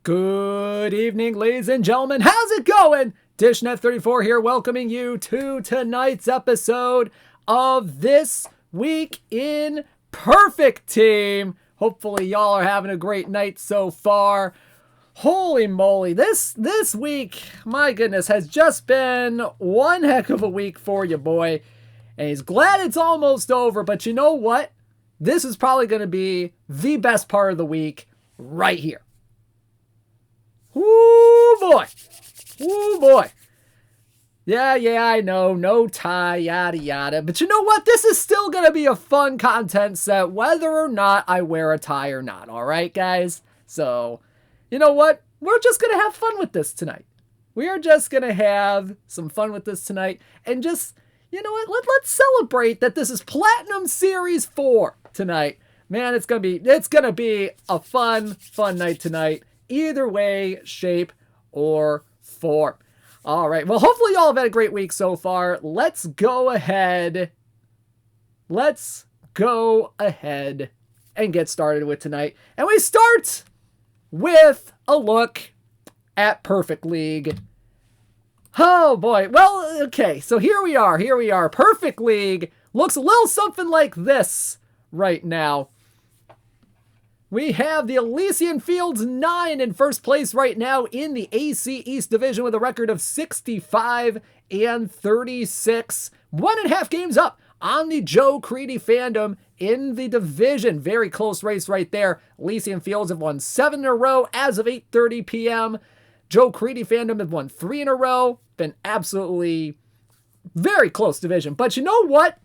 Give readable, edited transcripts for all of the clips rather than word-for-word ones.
Good evening, ladies and gentlemen. How's it going? DishNet34 here, welcoming you to tonight's episode of This Week in Perfect Team. Hopefully y'all are having a great night so far. Holy moly, this week, my goodness, has just been one heck of a week for you, boy. And he's glad it's almost over, but you know what? This is probably going to be the best part of the week right here. Woo boy. Woo boy. Yeah, I know. No tie, yada yada. But you know what? This is still going to be a fun content set, whether or not I wear a tie or not. All right, guys? So, you know what? We're just going to have fun with this tonight. We are just going to have some fun with this tonight. And just, you know what? Let's celebrate that this is Platinum Series 4 tonight. Man, it's going to be a fun night tonight. Either way, shape, or form. All right. Well, hopefully y'all have had a great week so far. Let's go ahead and get started with tonight. And we start with a look at Perfect League. Oh boy. Well, okay. So here we are. Perfect League looks a little something like this right now. We have the Elysian Fields 9 in first place right now in the AC East Division with a record of 65-36. 1.5 games up on the Joe Creedy fandom in the division. Very close race right there. Elysian Fields have won 7 in a row as of 8:30 p.m. Joe Creedy fandom have won 3 in a row. Been absolutely very close division. But you know what?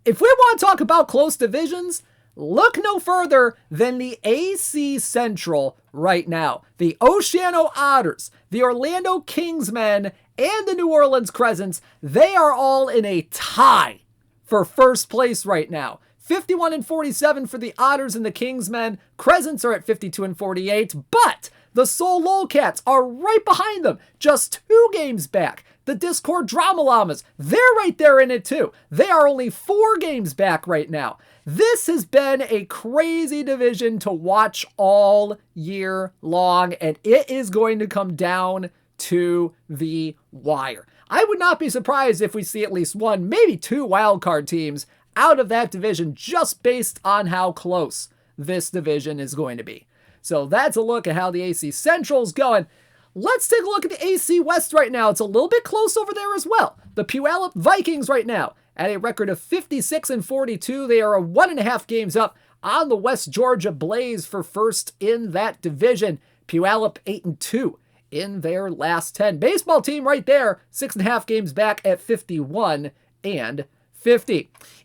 If we want to talk about close divisions, look no further than the AC Central right now. The Oceano Otters, the Orlando Kingsmen, and the New Orleans Crescents, they are all in a tie for first place right now. 51-47 for the Otters and the Kingsmen. Crescents are at 52-48, but the Seoul Lolcats are right behind them, just 2 games back. The Discord Drama Llamas, they're right there in it too. They are only 4 games back right now. This has been a crazy division to watch all year long, and it is going to come down to the wire. I would not be surprised if we see at least 1, maybe 2 wildcard teams out of that division just based on how close this division is going to be. So that's a look at how the AC Central's going. Let's take a look at the AC West right now. It's a little bit close over there as well. The Puyallup Vikings right now at a record of 56-42. They are 1.5 games up on the West Georgia Blaze for first in that division. Puyallup 8-2 in their last 10. Baseball team right there, 6.5 games back at 51-50.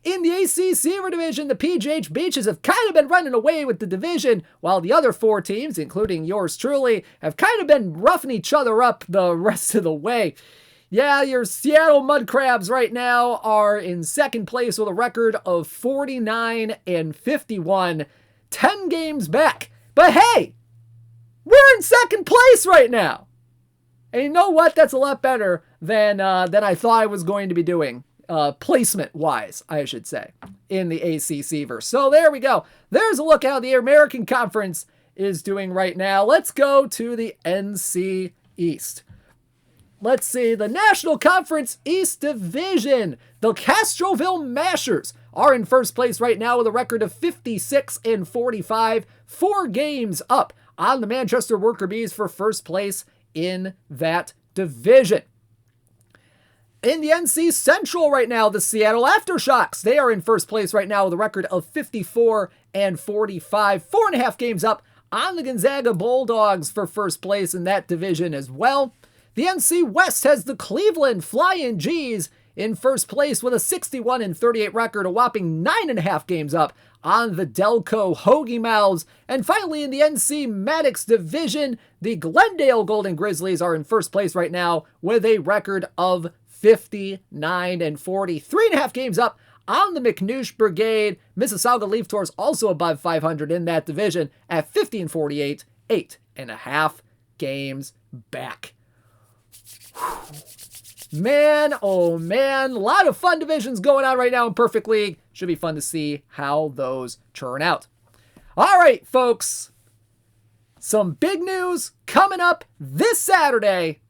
In the AC Seaver division, the PGH Beaches have kind of been running away with the division, while the other 4 teams, including yours truly, have kind of been roughing each other up the rest of the way. Yeah, your Seattle Mud Crabs right now are in second place with a record of 49-51, 10 games back. But hey, we're in second place right now. And you know what? That's a lot better than I thought I was going to be doing. Placement-wise, I should say, in the ACC verse. So there we go. There's a look at how the American Conference is doing right now. Let's go to the NC East. Let's see, the National Conference East Division. The Castroville Mashers are in first place right now with a record of 56-45, 4 games up on the Manchester Worker Bees for first place in that division. In the NC Central right now, the Seattle Aftershocks, they are in first place right now with a record of 54-45, 4.5 games up on the Gonzaga Bulldogs for first place in that division as well. The NC West has the Cleveland Flying G's in first place with a 61-38 record, a whopping 9.5 games up on the Delco Hoagie Mouths. And finally, in the NC Maddox division, the Glendale Golden Grizzlies are in first place right now with a record of 59-40, 3.5 games up on the McNoosh Brigade. Mississauga Leaf Tours also above 500 in that division at 50-48, 8.5 games back. Man, oh man, a lot of fun divisions going on right now in Perfect League. Should be fun to see how those turn out. All right, folks. some big news coming up this Saturday.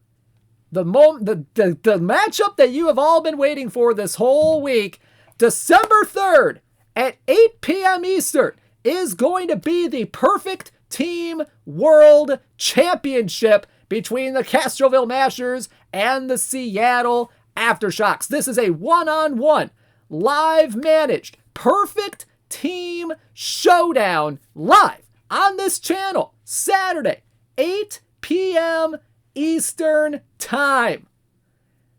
The matchup that you have all been waiting for this whole week, December 3rd at 8 p.m. Eastern, is going to be the Perfect Team World Championship between the Castroville Mashers and the Seattle Aftershocks. This is a one-on-one, live managed, perfect team showdown live on this channel, Saturday, 8 p.m. Eastern Time.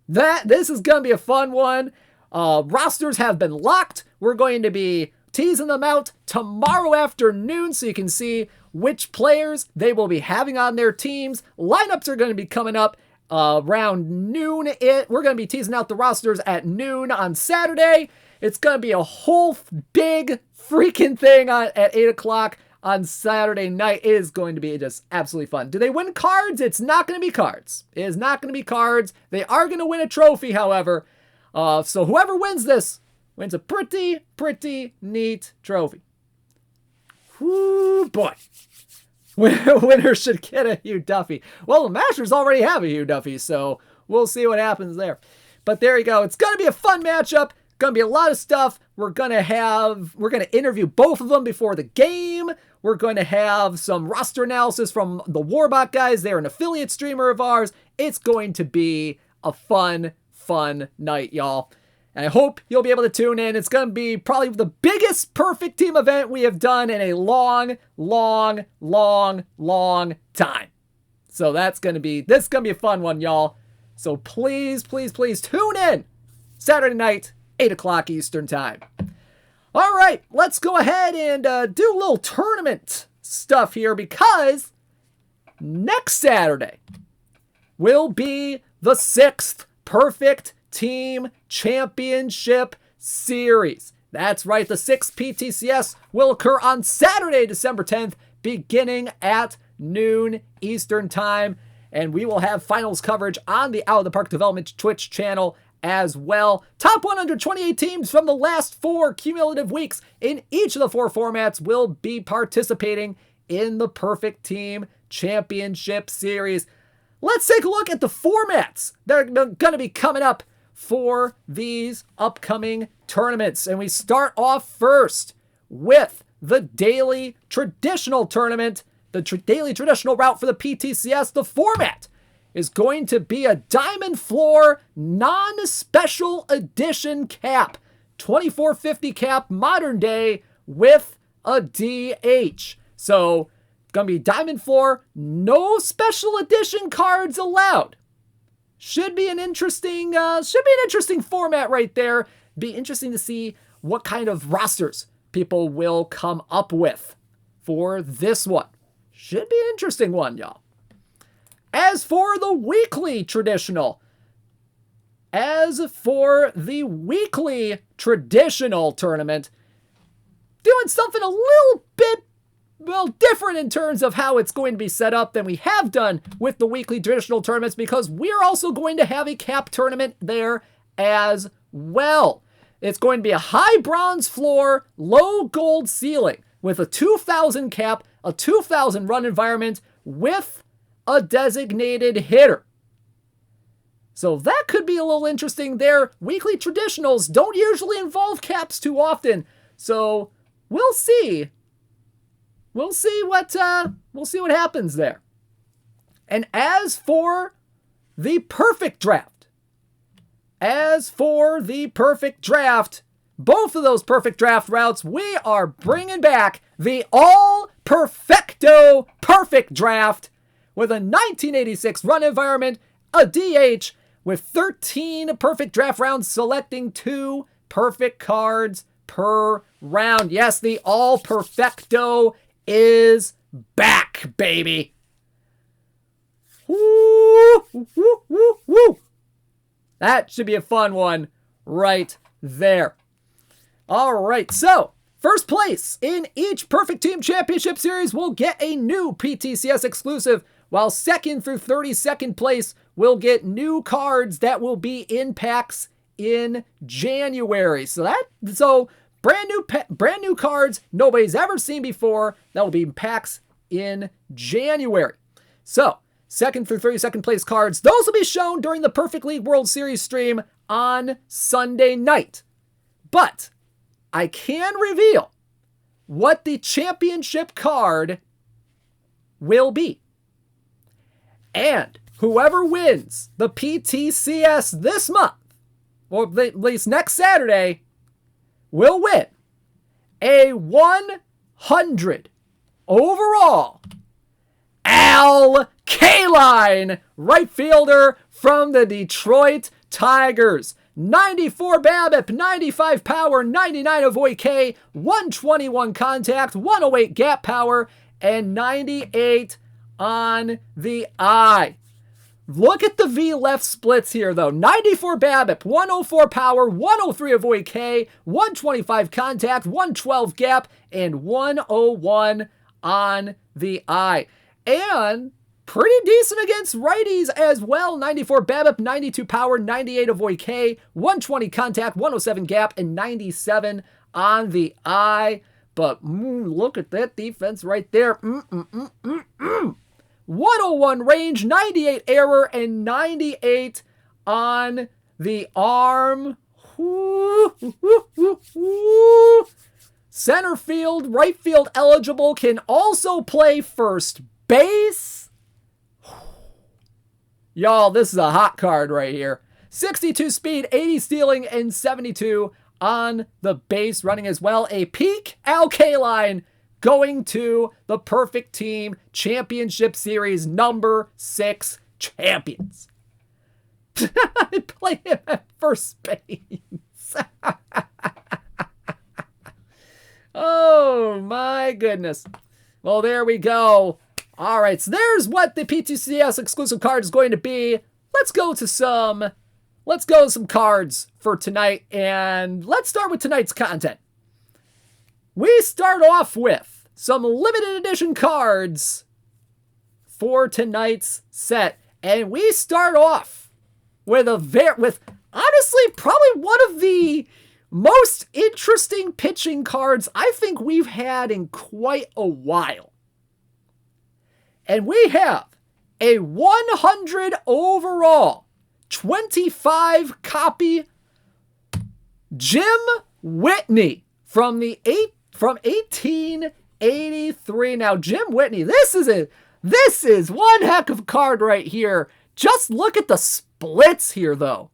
This is going to be a fun one. Rosters have been locked. We're going to be teasing them out tomorrow afternoon so you can see which players they will be having on their teams. Lineups are going to be coming up around noon. We're going to be teasing out the rosters at noon on Saturday. It's going to be a whole big freaking thing at 8 o'clock on Saturday night. It is going to be just absolutely fun. Do they win cards? It's not going to be cards. It is not going to be cards. They are going to win a trophy, however. So whoever wins this wins a pretty neat trophy. Whoo, boy. Winner should get a Hugh Duffy. Well, the Mashers already have a Hugh Duffy, so we'll see what happens there. But there you go. It's going to be a fun matchup. Going to be a lot of stuff. We're going to interview both of them before the game. We're going to have some roster analysis from the Warbot guys. They're an affiliate streamer of ours. It's going to be a fun night, y'all. And I hope you'll be able to tune in. It's going to be probably the biggest Perfect Team event we have done in a long time. So this is going to be a fun one, y'all. So please tune in Saturday night, 8 o'clock Eastern Time. All right, let's go ahead and do a little tournament stuff here, because next Saturday will be the 6th Perfect Team Championship Series. That's right, the 6th PTCS will occur on Saturday, December 10th, beginning at noon Eastern Time. And we will have finals coverage on the Out of the Park Development Twitch channel as well. Top 128 teams from the last 4 cumulative weeks in each of the 4 formats will be participating in the Perfect Team Championship Series. Let's take a look at the formats that are going to be coming up for these upcoming tournaments. And we start off first with the Daily Traditional Tournament, the Daily Traditional route for the PTCS. The format is going to be a Diamond Floor non-special edition cap, 2450 cap modern day with a DH. So gonna be Diamond Floor, no special edition cards allowed. Should be an interesting format right there. Be interesting to see what kind of rosters people will come up with for this one. Should be an interesting one, y'all. As for the weekly traditional tournament, doing something a little bit different in terms of how it's going to be set up than we have done with the weekly traditional tournaments, because we're also going to have a cap tournament there as well. It's going to be a high bronze floor, low gold ceiling with a 2,000 cap, a 2,000 run environment with a designated hitter. So that could be a little interesting there. Weekly traditionals don't usually involve caps too often, so we'll see. We'll see what happens there. And as for the perfect draft, both of those perfect draft routes, we are bringing back the all perfecto perfect draft with a 1986 run environment, a DH, with 13 perfect draft rounds, selecting 2 perfect cards per round. Yes, the all perfecto is back, baby. Woo, woo, woo, woo. That should be a fun one right there. All right, so first place in each Perfect Team Championship Series will get a new PTCS exclusive, while second through 32nd place will get new cards that will be in packs in January. So brand new cards nobody's ever seen before that will be in packs in January. So, 2nd through 32nd place cards, those will be shown during the Perfect League World Series stream on Sunday night. But I can reveal what the championship card will be. And whoever wins the PTCS this month, or at least next Saturday, will win a 100 overall Al Kaline right fielder from the Detroit Tigers. 94 BABIP, 95 power, 99 avoid K, 121 contact, 108 gap power, and 98 on the eye. Look at the V left splits here, though. 94 BABIP, 104 power, 103 avoid K, 125 contact, 112 gap, and 101 on the eye. And pretty decent against righties as well. 94 BABIP, 92 power, 98 avoid K, 120 contact, 107 gap, and 97 on the eye. But look at that defense right there. 101 range, 98 error, and 98 on the arm. Center field, right field eligible, can also play first base. Y'all, this is a hot card right here. 62 speed, 80 stealing, and 72 on the base running as well. A peak Al Kaline going to the Perfect Team Championship Series number 6 champions. Play him at first base. Oh my goodness. Well, there we go. All right, so there's what the PTCS exclusive card is going to be. Let's go to some cards for tonight, and let's start with tonight's content. We start off with some limited edition cards for tonight's set, and we start off with honestly probably one of the most interesting pitching cards I think we've had in quite a while. And we have a 100 overall, 25 copy Jim Whitney from 1883. Now, Jim Whitney, this is one heck of a card right here. Just look at the splits here, though.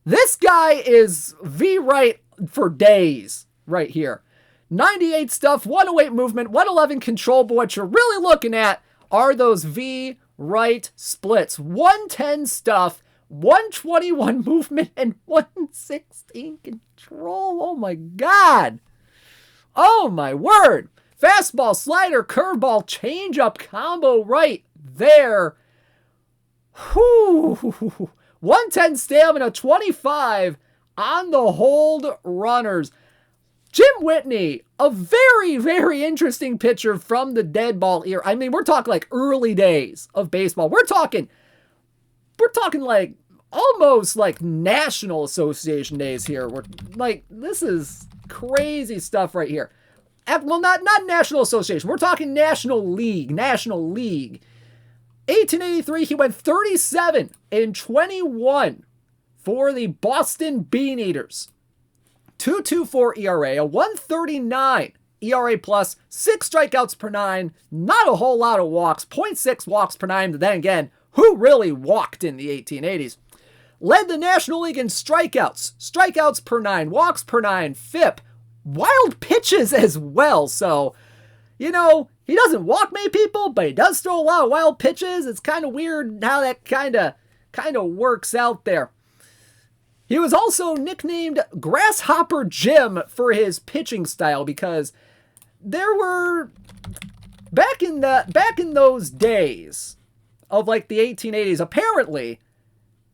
This guy is V-right for days right here. 98 stuff, 108 movement, 111 control, but what you're really looking at are those V-right splits. 110 stuff, 121 movement, and 116 control. Oh my God. Oh my word. Fastball, slider, curveball, changeup combo right there. Whew. 110 stamina, 25 on the hold runners. Jim Whitney, a very, very interesting pitcher from the dead ball era. I mean, we're talking like early days of baseball. We're talking like almost like National Association days here. We're like, this is crazy stuff right here. Well, not National Association. We're talking National League. 1883, he went 37 and 21 for the Boston Bean Eaters. 2.24 ERA, a 139 ERA plus, 6 strikeouts per 9, not a whole lot of walks, 0.6 walks per 9, but then again, who really walked in the 1880s? Led the National League in strikeouts per 9, walks per 9, FIP, wild pitches as well, so, he doesn't walk many people, but he does throw a lot of wild pitches. It's kind of weird how that kind of works out there. He was also nicknamed Grasshopper Jim for his pitching style because there were back in those days of like the 1880s, apparently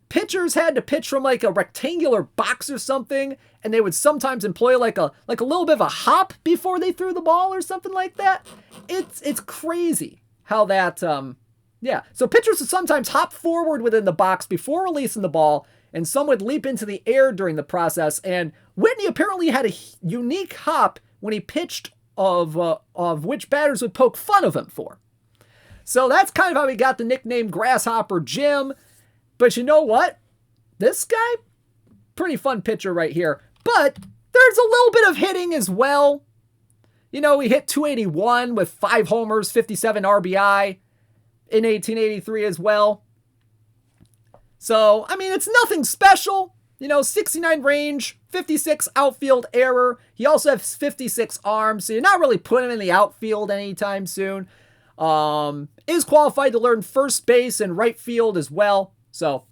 pitchers had to pitch from like a rectangular box or something, and they would sometimes employ like a little bit of a hop before they threw the ball or something like that. It's crazy how that So pitchers would sometimes hop forward within the box before releasing the ball, and some would leap into the air during the process. And Whitney apparently had a unique hop when he pitched of which batters would poke fun of him for. So that's kind of how he got the nickname Grasshopper Jim. But you know what? This guy, pretty fun pitcher right here. But there's a little bit of hitting as well. You know, he hit 281 with 5 homers, 57 RBI in 1883 as well. So, I mean, it's nothing special. You know, 69 range, 56 outfield error. He also has 56 arms, so you're not really putting him in the outfield anytime soon. Is qualified to learn first base and right field as well. So,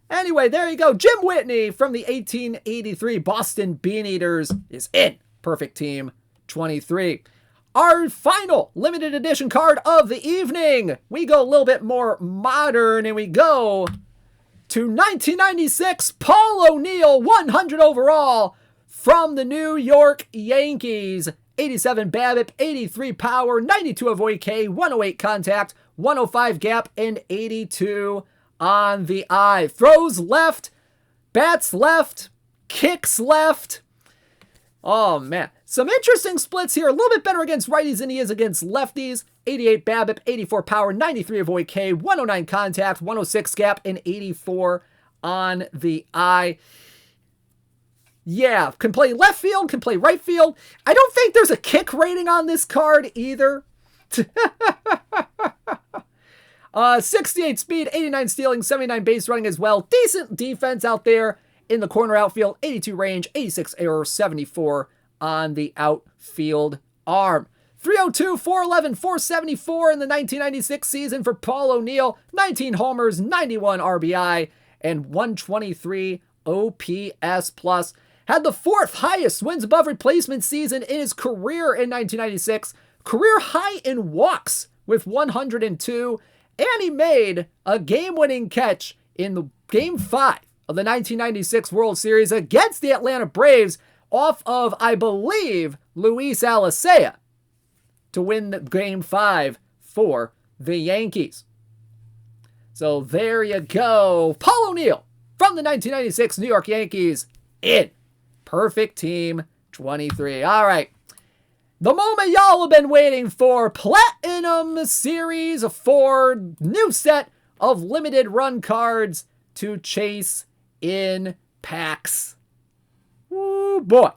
anyway, there you go. Jim Whitney from the 1883 Boston Beaneaters is in Perfect Team 23. Our final limited edition card of the evening. We go a little bit more modern and we go to 1996 Paul O'Neill, 100 overall from the New York Yankees. 87 BABIP, 83 power, 92 avoid K, 108 contact, 105 gap, and 82 on the eye. Throws left, bats left, kicks left. Oh, man. Some interesting splits here. A little bit better against righties than he is against lefties. 88 BABIP, 84 power, 93 avoid K, 109 contact, 106 gap, and 84 on the eye. Yeah, can play left field, can play right field. I don't think there's a kick rating on this card either. 68 speed, 89 stealing, 79 base running as well. Decent defense out there in the corner outfield. 82 range, 86 error, 74 on the outfield arm. 302, 411, 474 in the 1996 season for Paul O'Neill. 19 homers, 91 RBI, and 123 OPS plus. Had the 4th highest wins above replacement season in his career in 1996. Career high in walks with 102. And he made a game-winning catch in the Game 5 of the 1996 World Series against the Atlanta Braves off of, I believe, Luis Alicea to win the Game 5 for the Yankees. So there you go. Paul O'Neill from the 1996 New York Yankees in Perfect Team 23. All right. The moment y'all have been waiting for. Platinum Series 4. New set of limited run cards to chase in packs. Woo boy.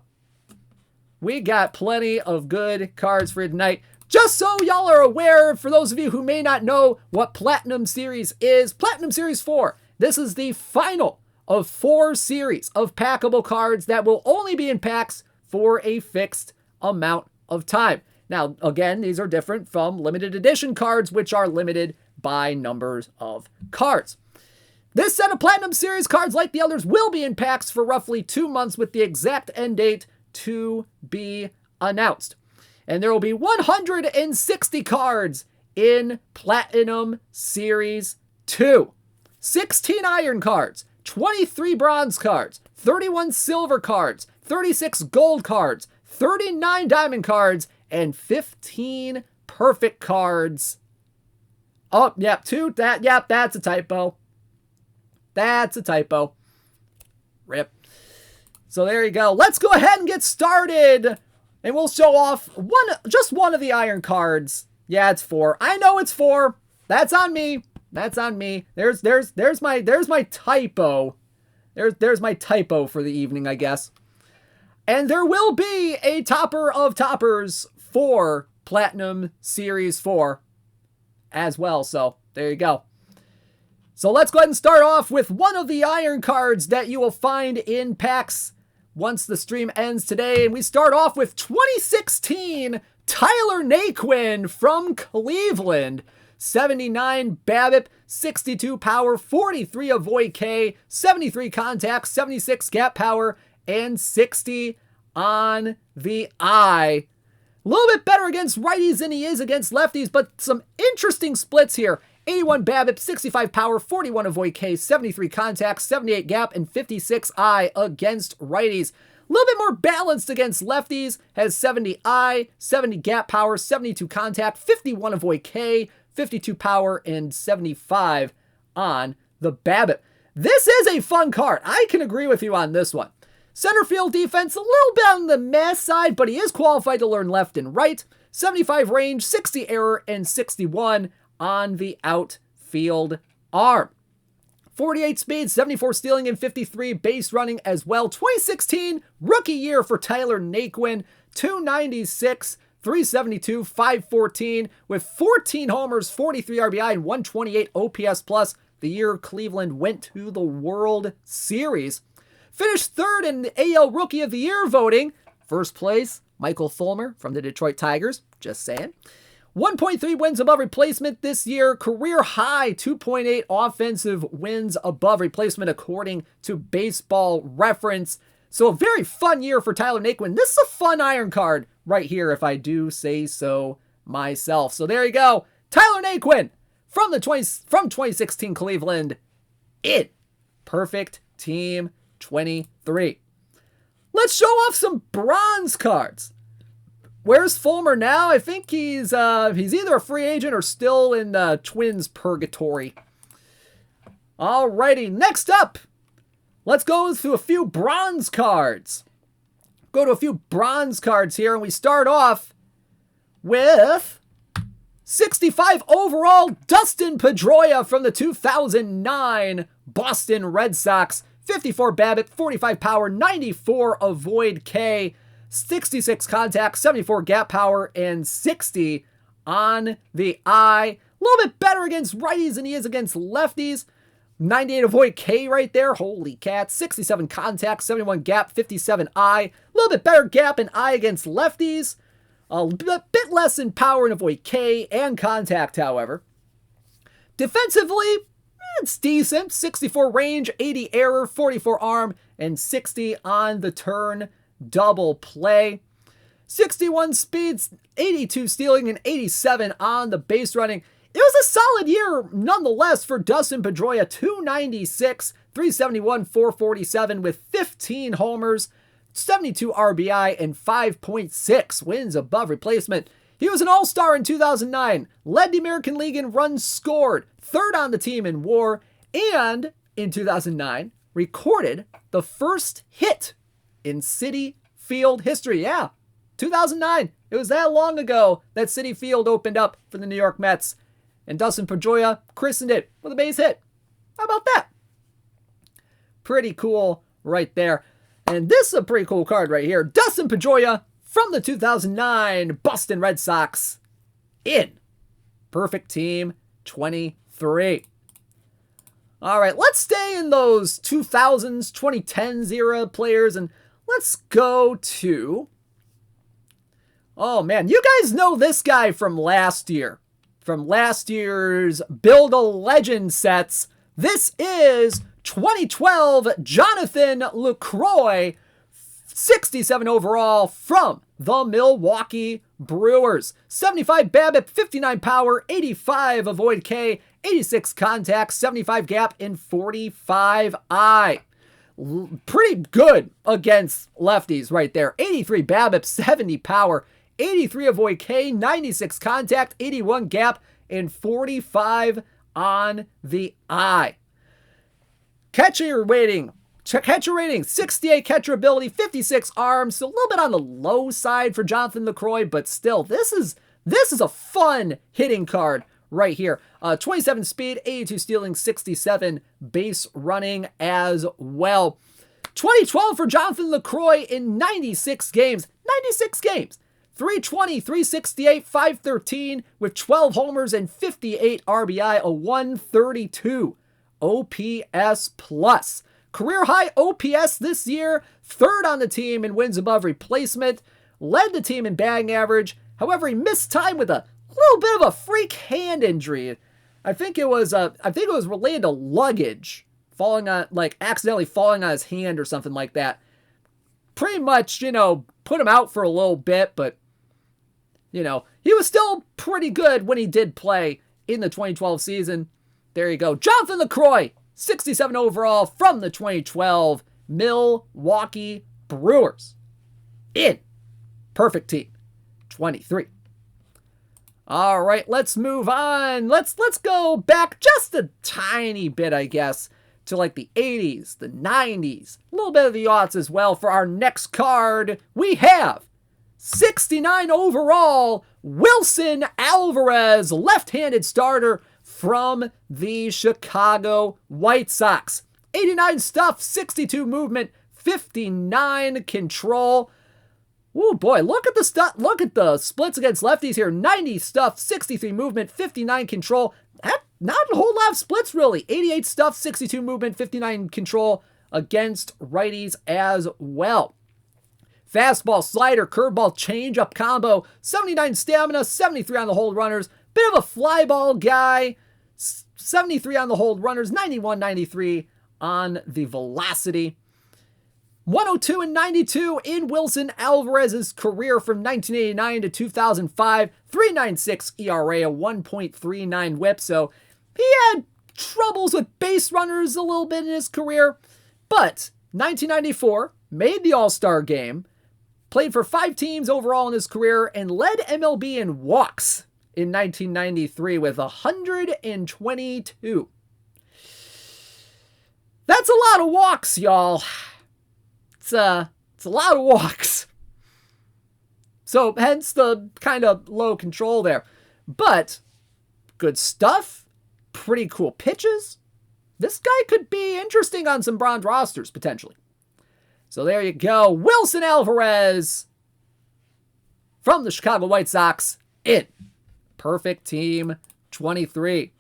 We got plenty of good cards for tonight. Just so y'all are aware, for those of you who may not know what Platinum Series is, Platinum Series 4. This is the final of 4 series of packable cards that will only be in packs for a fixed amount of time. Now, again, these are different from limited edition cards, which are limited by numbers of cards. This set of Platinum Series cards, like the others, will be in packs for roughly 2 months with the exact end date to be announced. And there will be 160 cards in Platinum Series 2. 16 iron cards, 23 bronze cards, 31 silver cards, 36 gold cards, 39 diamond cards, and 15 perfect cards. Oh, yep, that's a typo. That's a typo. Rip. So there you go. Let's go ahead and get started. And we'll show off just one of the iron cards. Yeah, it's 4. I know it's 4. That's on me. That's on me. There's my typo. There's my typo for the evening, I guess. And there will be a topper of toppers for Platinum Series 4 as well. So there you go. So let's go ahead and start off with one of the iron cards that you will find in packs once the stream ends today. And we start off with 2016 Tyler Naquin from Cleveland. 79 BABIP, 62 power, 43 avoid K, 73 contact, 76 gap power, and 60 on the eye. A little bit better against righties than he is against lefties, but some interesting splits here. 81 BABIP, 65 power, 41 avoid K, 73 contact, 78 gap, and 56 eye against righties. A little bit more balanced against lefties, has 70 eye, 70 gap power, 72 contact, 51 avoid K, 52 power, and 75 on the BABIP. This is a fun card. I can agree with you on this one. Center field defense, a little bit on the meh side, but he is qualified to learn left and right. 75 range, 60 error, and 61 on the outfield arm. 48 speed, 74 stealing, and 53 base running as well. 2016 rookie year for Tyler Naquin, 296, 372, 514 with 14 homers, 43 RBI, and 128 OPS plus. The year Cleveland went to the World Series. Finished third in the AL Rookie of the Year voting. First place, Michael Fulmer from the Detroit Tigers. Just saying. 1.3 wins above replacement this year. Career high 2.8 offensive wins above replacement according to Baseball Reference. So a very fun year for Tyler Naquin. This is a fun iron card right here if I do say so myself. So there you go. Tyler Naquin from 2016 Cleveland in Perfect Team 23. Let's show off some bronze cards. Where's Fulmer now? I think he's either a free agent or still in Twins purgatory. Alrighty, next up, let's go through a few bronze cards. Go to a few bronze cards here, and we start off with 65 overall Dustin Pedroia from the 2009 Boston Red Sox. 54 BABIP, 45 power, 94 avoid K. 66 contact, 74 gap power, and 60 on the eye. A little bit better against righties than he is against lefties. 98 avoid K right there. Holy cats. 67 contact, 71 gap, 57 eye. A little bit better gap and eye against lefties. A bit less in power and avoid K and contact, however. Defensively, it's decent. 64 range, 80 error, 44 arm, and 60 on the turn. Double play. 61 speeds, 82 stealing, and 87 on the base running. It was a solid year nonetheless for Dustin Pedroia. 296, 371, 447 with 15 homers, 72 RBI, and 5.6 wins above replacement. He was an all-star in 2009, led the American League in runs scored, third on the team in WAR, and in 2009 recorded the first hit in Citi Field history. Yeah, 2009. It was that long ago that Citi Field opened up for the New York Mets. And Dustin Pedroia christened it with a base hit. How about that? Pretty cool right there. And this is a pretty cool card right here. Dustin Pedroia from the 2009 Boston Red Sox in Perfect Team 23. All right, let's stay in those 2000s, 2010s era players, and let's go to, oh man, you guys know this guy from last year. From last year's Build a Legend sets. This is 2012 Jonathan LaCroix, 67 overall from the Milwaukee Brewers. 75 BABIP, 59 power, 85 avoid K, 86 contact, 75 gap, and 45 eye. Pretty good against lefties right there. 83 BABIP, 70 power, 83 avoid K, 96 contact, 81 gap, and 45 on the eye. Catcher rating, 68 catcher ability, 56 arms, so a little bit on the low side for Jonathan LaCroix, but still, this is a fun hitting card right here. 27 speed, 82 stealing, 67 base running as well. 2012 for Jonathan LaCroix in 96 games. 96 games. 320, 368, 513 with 12 homers and 58 RBI, a 132 OPS plus. Career high OPS this year, third on the team in wins above replacement, led the team in batting average. However, he missed time with a little bit of a freak hand injury. I think it was related to luggage accidentally falling on his hand or something like that. Pretty much, put him out for a little bit, but he was still pretty good when he did play in the 2012 season. There you go. Jonathan LaCroix, 67 overall from the 2012 Milwaukee Brewers in Perfect Team 23. All right, let's move on. Let's go back just a tiny bit, I guess, to like the 80s, the 90s, a little bit of the aughts as well. For our next card, we have 69 overall Wilson Alvarez, left-handed starter from the Chicago White Sox. 89 stuff, 62 movement, 59 control. Oh boy, look at the splits against lefties here. 90 stuff, 63 movement, 59 control. Not a whole lot of splits really. 88 stuff, 62 movement, 59 control against righties as well. Fastball, slider, curveball, changeup combo. 79 stamina, 73 on the hold runners. Bit of a fly ball guy. 73 on the hold runners, 91, 93 on the velocity. 102 and 92 in Wilson Alvarez's career from 1989 to 2005. 3.96 ERA, a 1.39 whip. So he had troubles with base runners a little bit in his career. But 1994, made the All-Star game, played for 5 teams overall in his career, and led MLB in walks in 1993 with 122. That's a lot of walks, y'all. It's a lot of walks. So hence the kind of low control there. But good stuff. Pretty cool pitches. This guy could be interesting on some bronze rosters, potentially. So there you go. Wilson Alvarez from the Chicago White Sox in Perfect Team 23.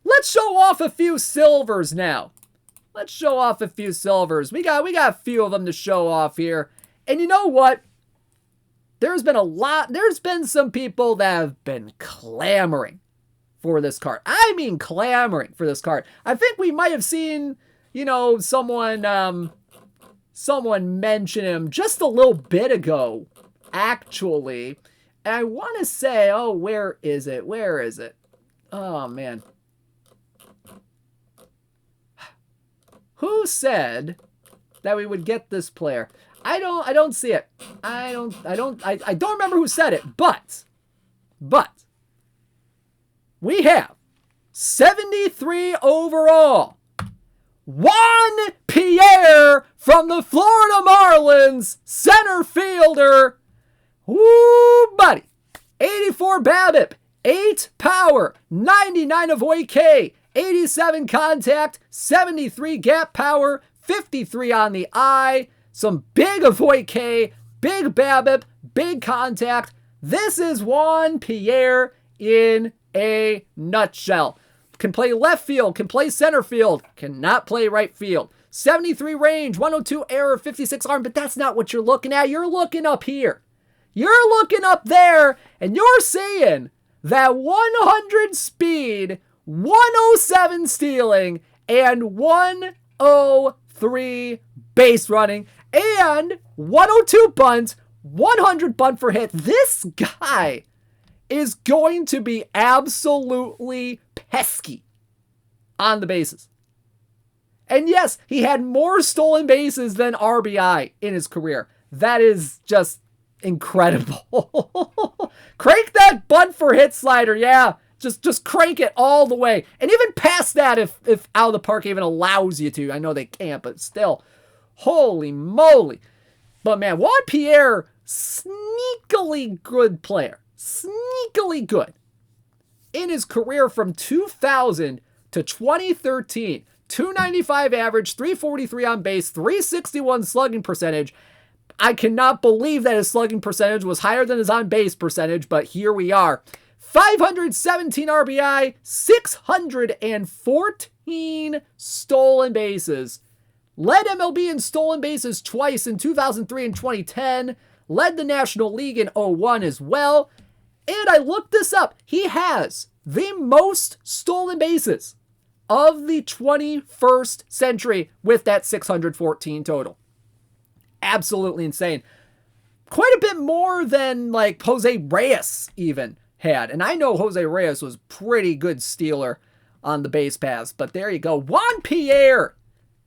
Let's show off a few silvers now. We got a few of them to show off here. And you know what? There's been some people that have been clamoring for this card. I mean clamoring for this card. I think we might have seen, someone mention him just a little bit ago, actually. And I want to say, where is it? Oh, man. Who said that we would get this player? I don't see it. I don't remember who said it, but we have 73 overall. Juan Pierre from the Florida Marlins, center fielder. Woo, buddy. 84 BABIP, 8 power, 99 avoid K, 87 contact, 73 gap power, 53 on the eye, some big avoid K, big BABIP, big contact. This is Juan Pierre in a nutshell. Can play left field, can play center field, cannot play right field. 73 range, 102 error, 56 arm, but that's not what you're looking at. You're looking up here. You're looking up there, and you're seeing that 100 speed, 107 stealing, and 103 base running, and 102 bunt, 100 bunt for hit. This guy is going to be absolutely pesky on the bases. And yes, he had more stolen bases than RBI in his career. That is just incredible. Crank that bunt for hit slider. Yeah, just crank it all the way. And even past that if out of the park even allows you to. I know they can't, but still. Holy moly. But man, Juan Pierre, sneakily good player. Sneakily good. In his career from 2000 to 2013, 295 average, 343 on base, 361 slugging percentage. I cannot believe that his slugging percentage was higher than his on-base percentage, but here we are. 517 RBI, 614 stolen bases. Led MLB in stolen bases twice in 2003 and 2010. Led the National League in 2001 as well. And I looked this up. He has the most stolen bases of the 21st century with that 614 total. Absolutely insane. Quite a bit more than like Jose Reyes even had. And I know Jose Reyes was pretty good stealer on the base paths. But there you go. Juan Pierre.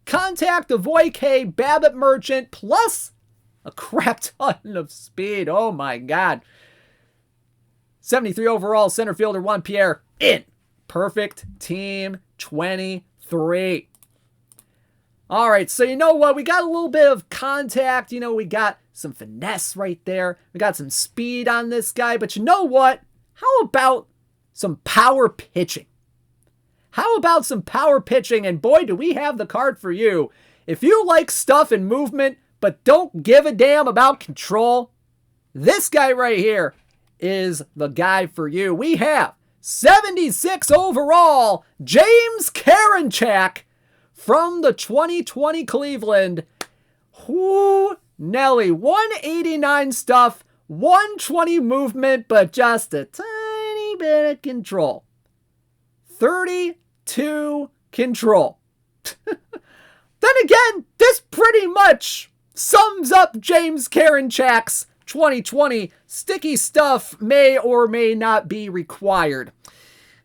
Contact, avoid K, BABIP merchant, plus a crap ton of speed. Oh my God. 73 overall, center fielder Juan Pierre in Perfect Team 23. All right, so you know what? We got a little bit of contact. We got some finesse right there. We got some speed on this guy. But you know what? How about some power pitching? How about some power pitching? And boy, do we have the card for you. If you like stuff and movement, but don't give a damn about control, this guy right here is the guy for you. We have 76 overall, James Karinchak from the 2020 Cleveland. Whoo, Nelly, 189 stuff, 120 movement, but just a tiny bit of control. 32 control. Then again, this pretty much sums up James Karinchak's 2020. Sticky stuff may or may not be required.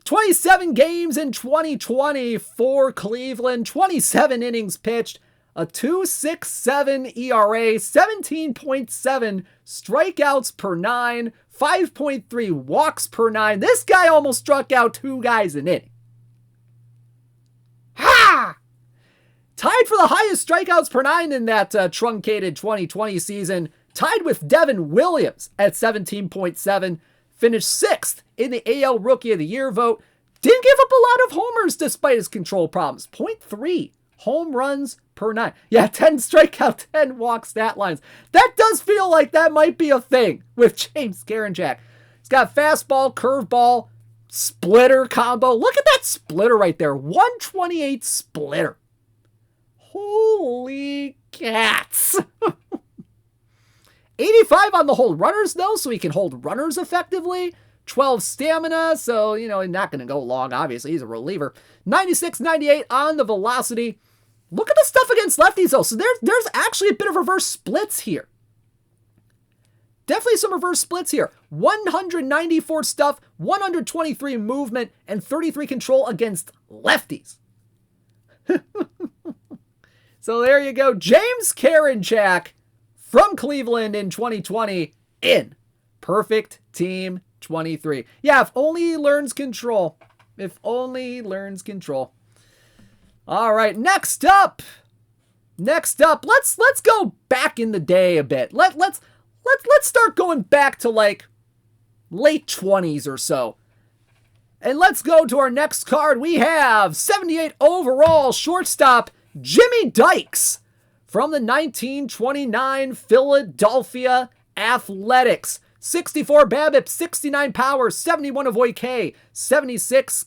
27 games in 2020 for Cleveland, 27 innings pitched, a 2.67 ERA, 17.7 strikeouts per 9, 5.3 walks per 9. This guy almost struck out 2 guys an inning. Ha! Tied for the highest strikeouts per 9 in that truncated 2020 season. Tied with Devin Williams at 17.7. Finished 6th in the AL Rookie of the Year vote. Didn't give up a lot of homers despite his control problems. 0.3 home runs per 9. Yeah, 10 strikeout, 10 walk stat lines. That does feel like that might be a thing with James Karinchak. He's got fastball, curveball, splitter combo. Look at that splitter right there. 128 splitter. Holy cats. 85 on the hold runners, though, so he can hold runners effectively. 12 stamina, so, he's not going to go long, obviously. He's a reliever. 96, 98 on the velocity. Look at the stuff against lefties, though. So there's actually a bit of reverse splits here. Definitely some reverse splits here. 194 stuff, 123 movement, and 33 control against lefties. So there you go. James Karinchak from Cleveland in 2020 in Perfect Team 23. Yeah, if only he learns control. If only he learns control. All right, next up, let's go back in the day a bit. Let's start going back to like late 20s or so. And let's go to our next card. We have 78 overall shortstop Jimmy Dykes from the 1929 Philadelphia Athletics. 64 BABIP, 69 power, 71 avoid K, 76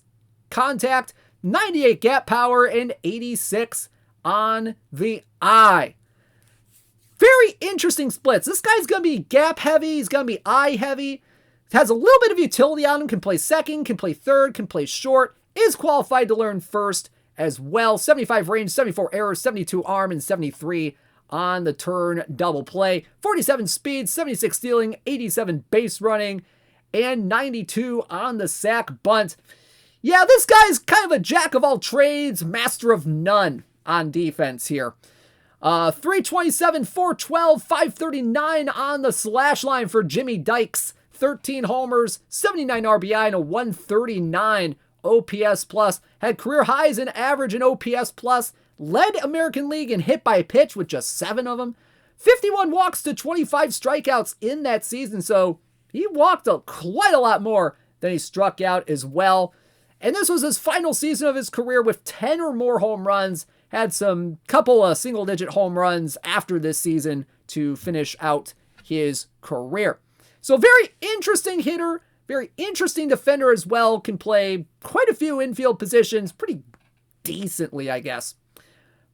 contact, 98 gap power, and 86 on the eye. Very interesting splits. This guy's going to be gap heavy. He's going to be eye heavy. Has a little bit of utility on him. Can play second, can play third, can play short. Is qualified to learn first as well. 75 range, 74 error, 72 arm, and 73 on the turn double play. 47 speed, 76 stealing, 87 base running, and 92 on the sack bunt. Yeah, this guy's kind of a jack of all trades, master of none on defense here. 327, 412, 539 on the slash line for Jimmy Dykes. 13 homers, 79 RBI, and a 139 OPS plus. Had career highs in average and OPS plus. Led American League in hit by pitch with just 7 of them. 51 walks to 25 strikeouts in that season, so he walked quite a lot more than he struck out as well. And this was his final season of his career with 10 or more home runs. Had some couple of single-digit home runs after this season to finish out his career. So very interesting hitter, very interesting defender as well. Can play quite a few infield positions pretty decently, I guess.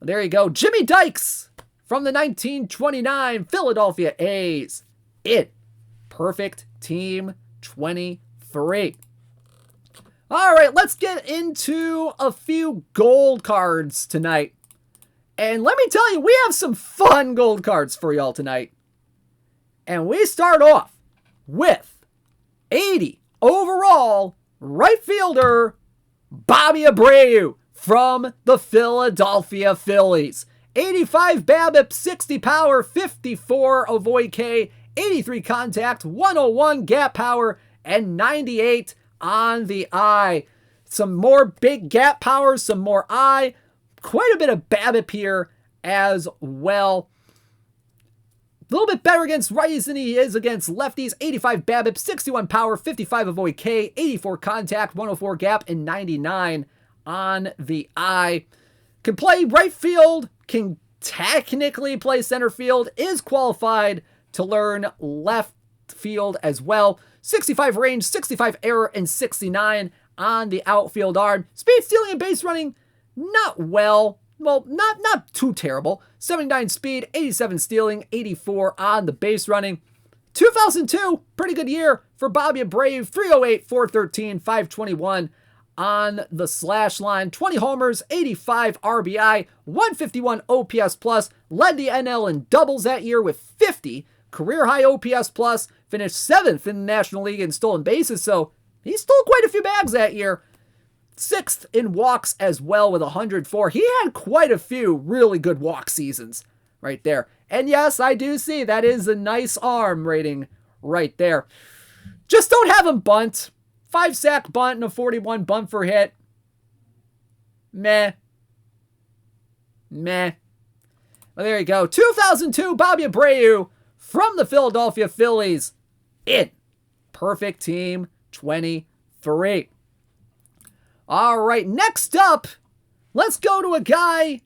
There you go. Jimmy Dykes from the 1929 Philadelphia A's in Perfect Team 23. All right, let's get into a few gold cards tonight. And let me tell you, we have some fun gold cards for y'all tonight. And we start off with 80 overall right fielder Bobby Abreu from the Philadelphia Phillies. 85 BABIP, 60 power, 54 avoid K, 83 contact, 101 gap power, and 98 on the eye. Some more big gap power, some more eye. quite a bit of BABIP here as well. A little bit better against righties than he is against lefties. 85 BABIP, 61 power, 55 avoid K, 84 contact, 104 gap, and 99 on the eye. Can play right field, can technically play center field, is qualified to learn left field as well. 65 range, 65 error, and 69 on the outfield arm. Speed, stealing, and base running, not not too terrible. 79 speed, 87 stealing, 84 on the base running. 2002, pretty good year for Bobby Abreu. 308, 413, 521 on the slash line. 20 homers, 85 RBI, 151 OPS plus. Led the NL in doubles that year with 50. Career high OPS plus. Finished 7th in the National League in stolen bases, so he stole quite a few bags that year. 6th in walks as well with 104. He had quite a few really good walk seasons right there. And yes, I do see that is a nice arm rating right there. Just don't have him bunt. 5 sack bunt and a 41 bunt for hit. Meh. Well, there you go. 2002 Bobby Abreu from the Philadelphia Phillies in Perfect Team 23. All right, next up, let's go to a guy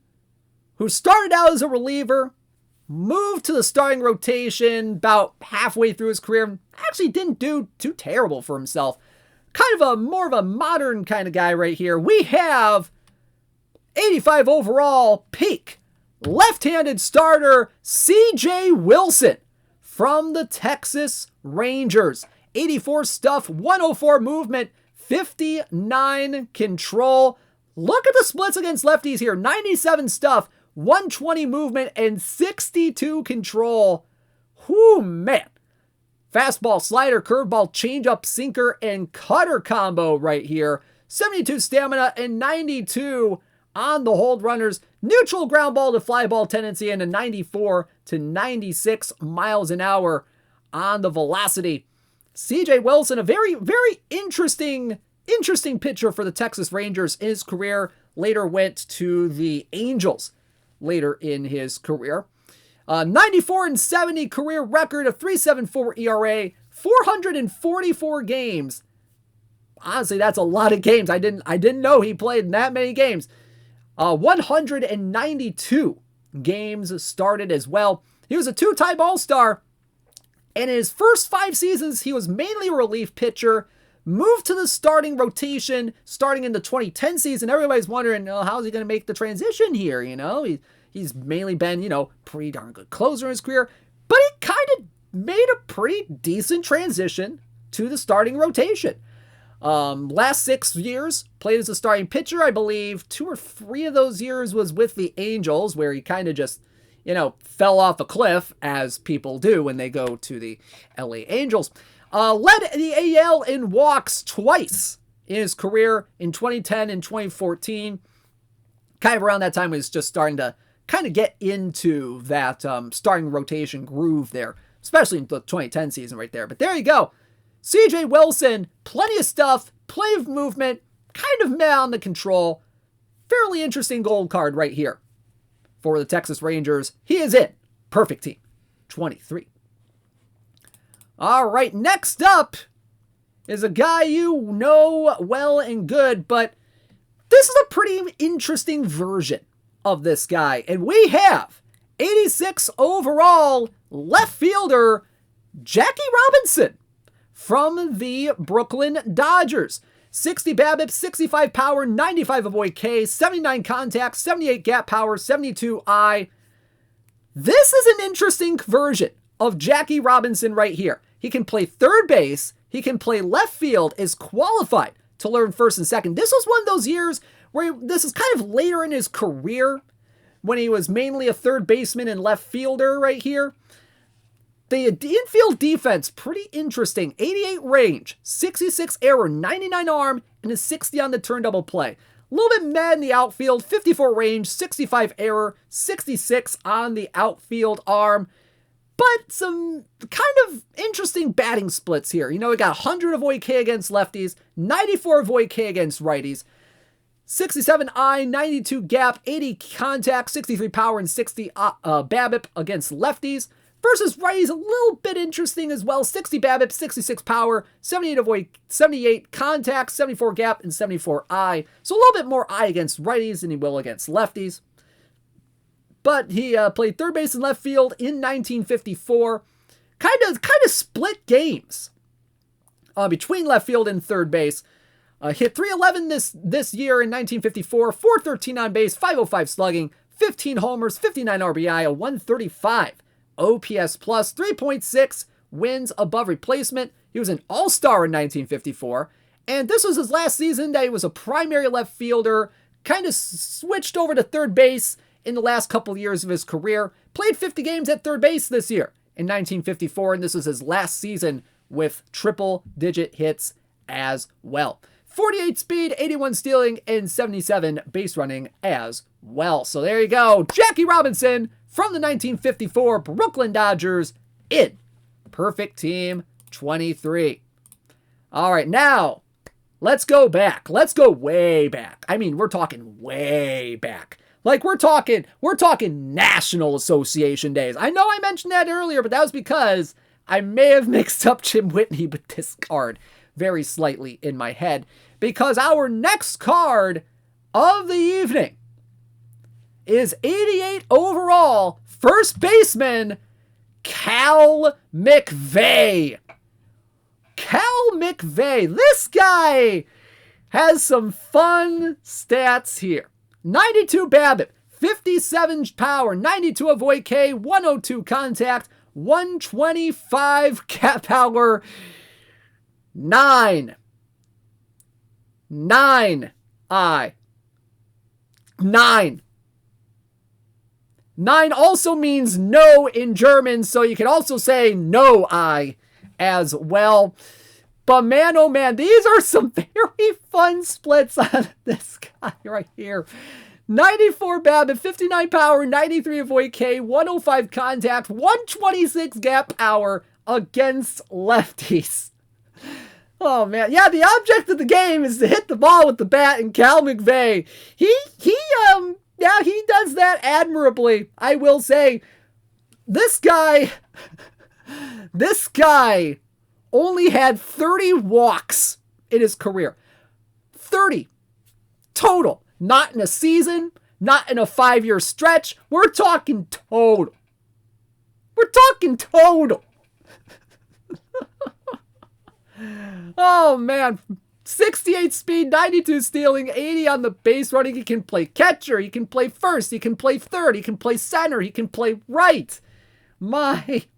who started out as a reliever, moved to the starting rotation about halfway through his career, actually didn't do too terrible for himself. Kind of more of a modern kind of guy right here. We have 85 overall peak left-handed starter C.J. Wilson from the Texas Rangers. 84 stuff, 104 movement, 59 control. Look at the splits against lefties here. 97 stuff, 120 movement, and 62 control. Whoo, man. Fastball, slider, curveball, changeup, sinker, and cutter combo right here. 72 stamina and 92 on the hold runners. Neutral ground ball to fly ball tendency and a 94 to 96 miles an hour on the velocity. C.J. Wilson, a very, very interesting pitcher for the Texas Rangers in his career. Later went to the Angels later in his career. 94 and 70 career record, a 3.74 ERA, 444 games. Honestly, that's a lot of games. I didn't know he played in that many games. 192 games started as well. He was a 2-time All-Star. And in his first 5 seasons, he was mainly a relief pitcher. Moved to the starting rotation starting in the 2010 season. Everybody's wondering, how's he going to make the transition here? He's mainly been, pretty darn good closer in his career. But he kind of made a pretty decent transition to the starting rotation. Last 6 years, played as a starting pitcher. I believe 2 or 3 of those years was with the Angels, where he kind of just, fell off a cliff, as people do when they go to the LA Angels. Led the AL in walks twice in his career in 2010 and 2014. Kind of around that time, he was just starting to kind of get into that starting rotation groove there, especially in the 2010 season right there. But there you go. C.J. Wilson, plenty of stuff, plenty of movement, kind of meh on the control. Fairly interesting gold card right here for the Texas Rangers. He is in Perfect Team 23. All right, next up is a guy you know well and good, but this is a pretty interesting version of this guy. And we have 86 overall left fielder Jackie Robinson from the Brooklyn Dodgers. 60 BABIP, 65 power, 95 avoid K, 79 contact, 78 gap power, 72 I. This is an interesting version of Jackie Robinson right here. He can play third base. He can play left field, is qualified to learn first and second. This was one of those years where this is kind of later in his career when he was mainly a third baseman and left fielder right here. The infield defense, pretty interesting. 88 range, 66 error, 99 arm, and a 60 on the turn double play. A little bit mad in the outfield, 54 range, 65 error, 66 on the outfield arm. But some kind of interesting batting splits here. We got 100 avoid K against lefties, 94 avoid K against righties. 67 eye, 92 gap, 80 contact, 63 power, and 60 BABIP against lefties. Versus righties, a little bit interesting as well. 60 BABIP, 66 power, 78 avoid, 78 contact, 74 gap, and 74 eye. So a little bit more eye against righties than he will against lefties. But he played third base and left field in 1954. Kind of split games between left field and third base. Hit 311 this year in 1954, 413 on base, 505 slugging, 15 homers, 59 RBI, a 135 OPS plus, 3.6 wins above replacement. He was an all-star in 1954, and this was his last season that he was a primary left fielder, kind of switched over to third base in the last couple years of his career. Played 50 games at third base this year in 1954, and this was his last season with triple-digit hits as well. 48 speed, 81 stealing, and 77 base running as well. So there you go. Jackie Robinson from the 1954 Brooklyn Dodgers in Perfect Team 23. All right, now let's go back. Let's go way back. I mean, we're talking way back. Like we're talking National Association days. I know I mentioned that earlier, but that was because I may have mixed up Jim Whitney with this card very slightly in my head, because our next card of the evening is 88 overall first baseman Cal McVay. Cal McVay. This guy has some fun stats here. 92 BABIP, 57 power, 92 avoid K, 102 contact, 125 cat power, 9 eye. 9 also means no in German, so you can also say no eye as well. But man, oh man, these are some very fun splits on this guy right here. 94 BABIP, 59 power, 93 avoid K, 105 contact, 126 gap power against lefties. Oh man, yeah, the object of the game is to hit the ball with the bat, and Cal McVay, he does that admirably. I will say, this guy only had 30 walks in his career. 30 total. Not in a season, not in a 5-year stretch. We're talking total. Oh man, 68 speed, 92 stealing, 80 on the base running. He can play catcher, he can play first, he can play third, he can play center, he can play right.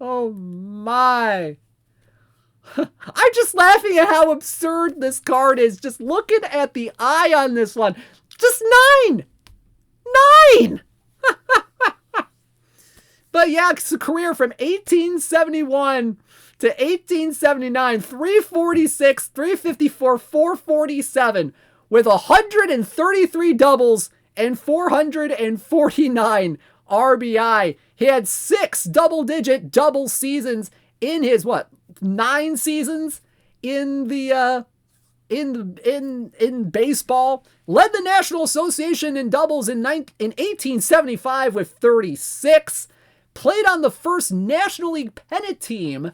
Oh my. I'm just laughing at how absurd this card is. Just looking at the eye on this one. Just 9. But yeah, it's a career from 1871 to 1879, 346, 354, 447, with 133 doubles and 449 RBI. He had 6 double-digit double seasons in his 9 seasons in the in baseball. Led the National Association in doubles in 1875 with 36. Played on the first National League pennant team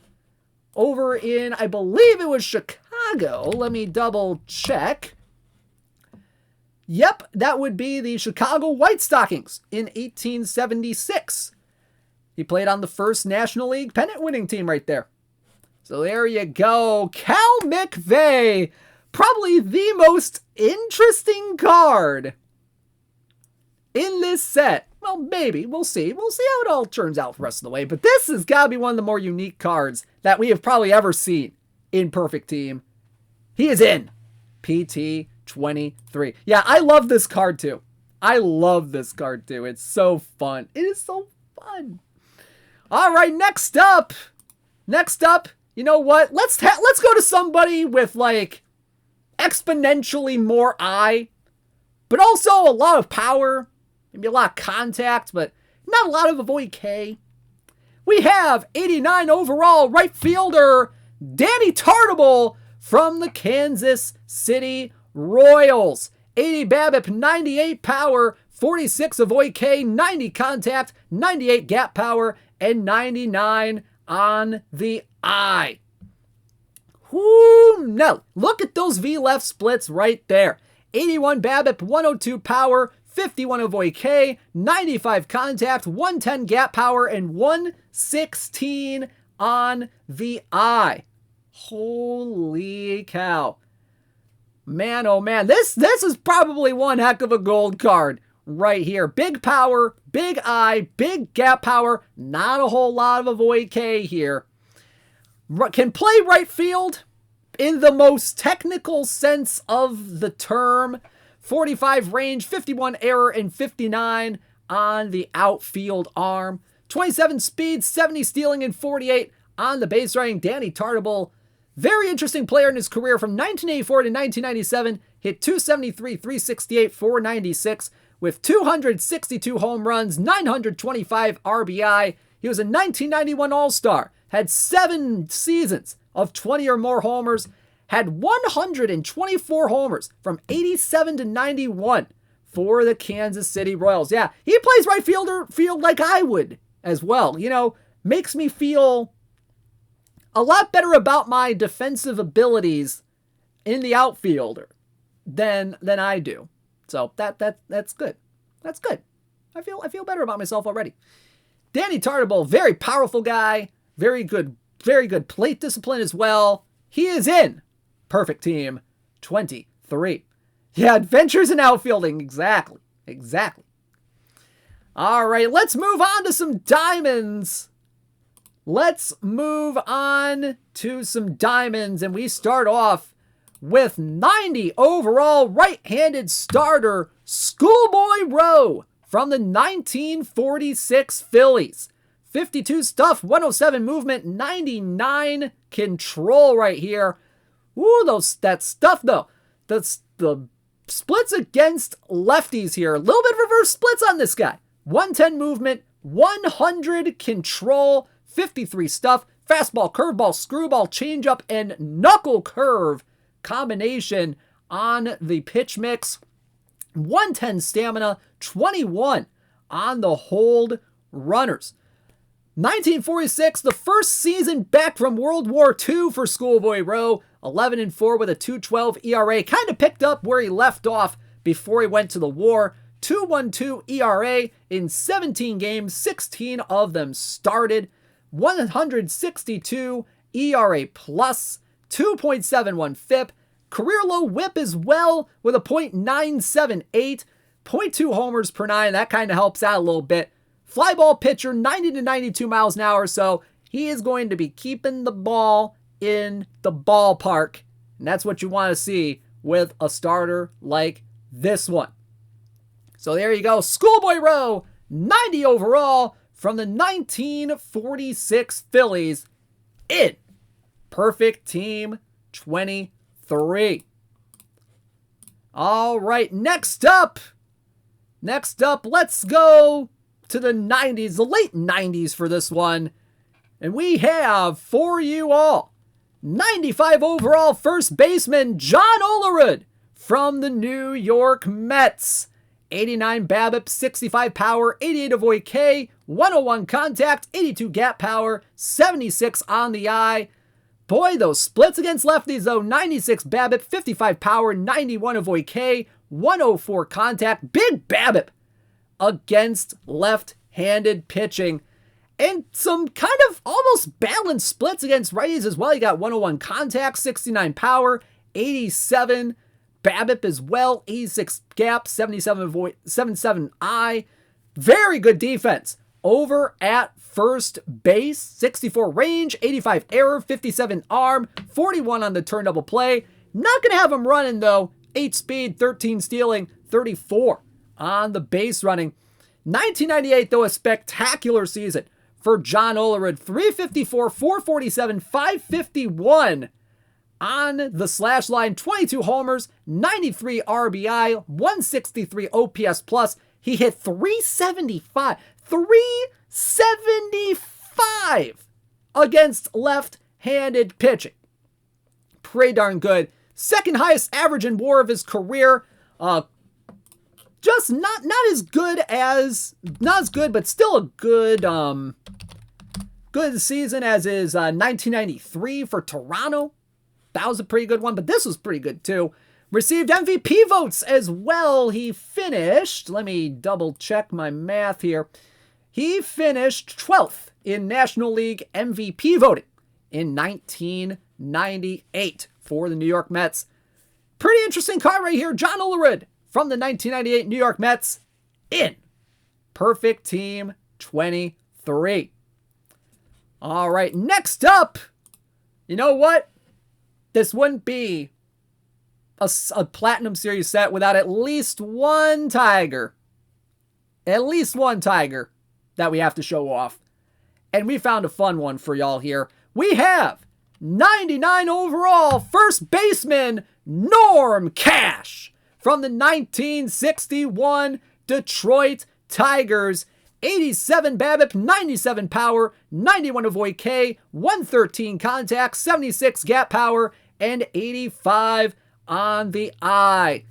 over in, I believe it was Chicago. Let me double check. Yep, that would be the Chicago White Stockings in 1876. He played on the first National League pennant winning team right there. So there you go. Cal McVay, probably the most interesting card in this set. Well, maybe. We'll see. We'll see how it all turns out the rest of the way. But this has got to be one of the more unique cards that we have probably ever seen in Perfect Team. He is in PT 23. Yeah, I love this card too. It's so fun. It is so fun. All right, next up, you know what? Let's go to somebody with like exponentially more eye, but also a lot of power, maybe a lot of contact, but not a lot of avoid K. We have 89 overall right fielder Danny Tartabull from the Kansas City Royals. 80 BABIP, 98 power, 46 avoid K, 90 contact, 98 gap power, and 99 on the eye. Whoo, no. Look at those V left splits right there. 81 BABIP, 102 power, 51 avoid K, 95 contact, 110 gap power, and 116 on the eye. Holy cow. Man, oh man, this is probably one heck of a gold card right here. Big power, big eye, big gap power, not a whole lot of avoid K here. Can play right field in the most technical sense of the term. 45 range, 51 error, and 59 on the outfield arm. 27 speed, 70 stealing, and 48 on the base running. Danny Tartabull, very interesting player in his career from 1984 to 1997. Hit 273, 368, 496 with 262 home runs, 925 RBI. He was a 1991 All-Star. Had 7 seasons of 20 or more homers. Had 124 homers from 87 to 91 for the Kansas City Royals. Yeah, he plays right field like I would as well. You know, makes me feel a lot better about my defensive abilities in the outfielder than I do. So that's good. That's good. I feel better about myself already. Danny Tartabull, very powerful guy, very good plate discipline as well. He is in Perfect Team 23. Yeah, adventures in outfielding. Exactly. All right, let's move on to some diamonds. And we start off with 90 overall right-handed starter Schoolboy Rowe from the 1946 Phillies. 52 stuff, 107 movement, 99 control right here. Ooh, that stuff though. The splits against lefties here. A little bit of reverse splits on this guy. 110 movement, 100 control, 53 stuff, fastball, curveball, screwball, changeup, and knuckle curve combination on the pitch mix. 110 stamina, 21 on the hold runners. 1946, the first season back from World War II for Schoolboy Rowe. 11-4 with a 2.12 ERA. Kind of picked up where he left off before he went to the war. 2.12 ERA in 17 games, 16 of them started. 162 ERA plus, 2.71 FIP. Career low whip as well with a .978. 0.2 homers per 9. That kind of helps out a little bit. Fly ball pitcher, 90 to 92 miles an hour. So he is going to be keeping the ball in the ballpark. And that's what you want to see with a starter like this one. So there you go. Schoolboy Rowe, 90 overall from the 1946 Phillies in Perfect Team 23. All right, next up, let's go to the 90s, the late 90s for this one. And we have for you all 95 overall first baseman John Olerud from the New York Mets. 89 BABIP, 65 power, 88 avoid K, 101 contact, 82 gap power, 76 on the eye. Boy, those splits against lefties though. 96 BABIP, 55 power, 91 avoid K, 104 contact, big BABIP against left-handed pitching. And some kind of almost balanced splits against righties as well. You got 101 contact, 69 power, 87 BABIP as well, 86 gap, 77 eye. Very good defense over at first base. 64 range, 85 error, 57 arm, 41 on the turn double play. Not going to have him running though. 8 speed, 13 stealing, 34 on the base running. 1998 though, a spectacular season for John Olerud. 354, 447, 551 on the slash line. 22 homers, 93 RBI, 163 OPS plus. He hit 375 against left-handed pitching. Pretty darn good. Second highest average in WAR of his career. Just not as good, but still a good good season as is 1993 for Toronto. That was a pretty good one, but this was pretty good too. Received MVP votes as well. He finished, let me double check my math here. He finished 12th in National League MVP voting in 1998 for the New York Mets. Pretty interesting card right here. John Olerud from the 1998 New York Mets in Perfect Team 23. All right, next up, you know what? This wouldn't be a Platinum Series set without at least one Tiger. At least one Tiger that we have to show off. And we found a fun one for y'all here. We have 99 overall first baseman Norm Cash from the 1961 Detroit Tigers. 87 BABIP, 97 power, 91 avoid K, 113 contact, 76 gap power, and 85 on the eye.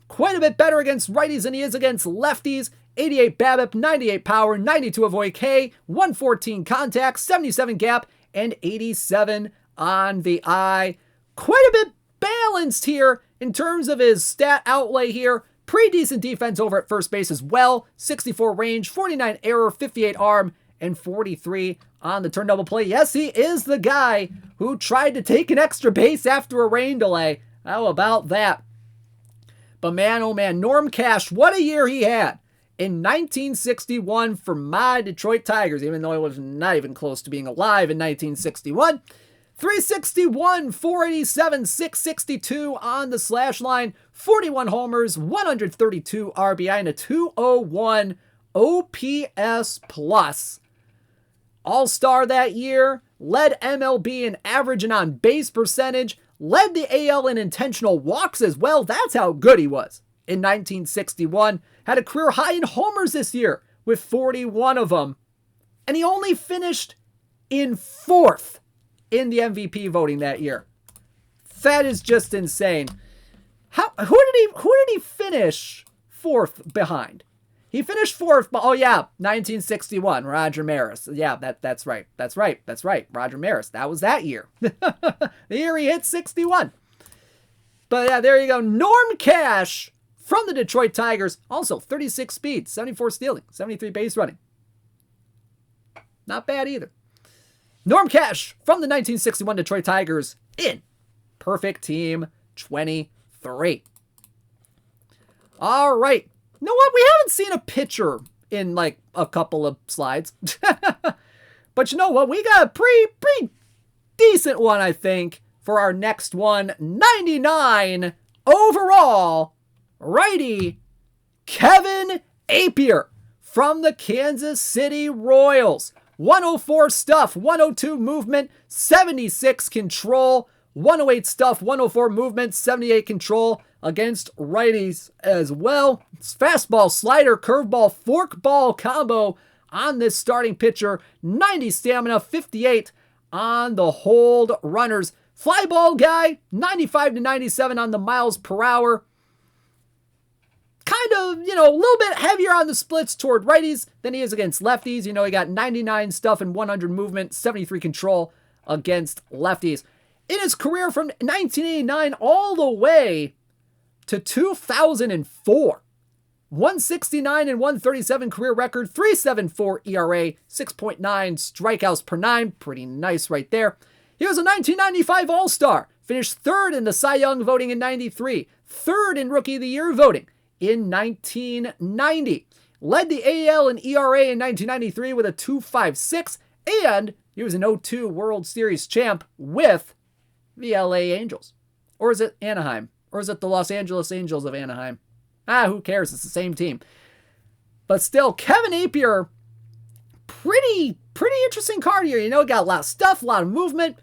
Quite a bit better against righties than he is against lefties. 88 BABIP, 98 power, 92 avoid K, 114 contact, 77 gap, and 87 on the eye. Quite a bit balanced here in terms of his stat outlay here. Pretty decent defense over at first base as well. 64 range, 49 error, 58 arm, and 43 on the turn double play. Yes, he is the guy who tried to take an extra base after a rain delay. How about that? But man, oh man, Norm Cash, what a year he had in 1961 for my Detroit Tigers, even though he was not even close to being alive in 1961. 361, 487, 662 on the slash line, 41 homers, 132 RBI, and a 201 OPS plus. All-star that year, led MLB in average and on-base percentage, led the AL in intentional walks as well. That's how good he was in 1961. Had a career high in homers this year with 41 of them. And he only finished in 4th in the MVP voting that year. That is just insane. Who did he finish 4th behind? He finished 4th, but 1961, Roger Maris. Yeah, that's right. Roger Maris. That was that year. The year he hit 61. But yeah, there you go. Norm Cash from the Detroit Tigers. Also 36 speed, 74 stealing, 73 base running. Not bad either. Norm Cash from the 1961 Detroit Tigers in Perfect Team 23. All right. You know what? We haven't seen a pitcher in like a couple of slides. But you know what? We got a pretty decent one, I think, for our next one. 99 overall righty Kevin Appier from the Kansas City Royals. 104 stuff, 102 movement, 76 control, 108 stuff, 104 movement, 78 control against righties as well. It's fastball, slider, curveball, forkball combo on this starting pitcher. 90 stamina, 58 on the hold runners. Fly ball guy, 95 to 97 on the miles per hour. Kind of, a little bit heavier on the splits toward righties than he is against lefties. He got 99 stuff and 100 movement, 73 control against lefties. In his career from 1989 all the way to 2004, 169 and 137 career record, 3.74 ERA, 6.9 strikeouts per 9. Pretty nice right there. He was a 1995 All-Star. Finished 3rd in the Cy Young voting in 93. 3rd in Rookie of the Year voting in 1990. Led the AL in ERA in 1993 with a 2.56, and he was an 0-2 World Series champ with the LA Angels. Or is it Anaheim? Or is it the Los Angeles Angels of Anaheim? Who cares? It's the same team. But still, Kevin Appier, pretty interesting card here. Got a lot of stuff, a lot of movement.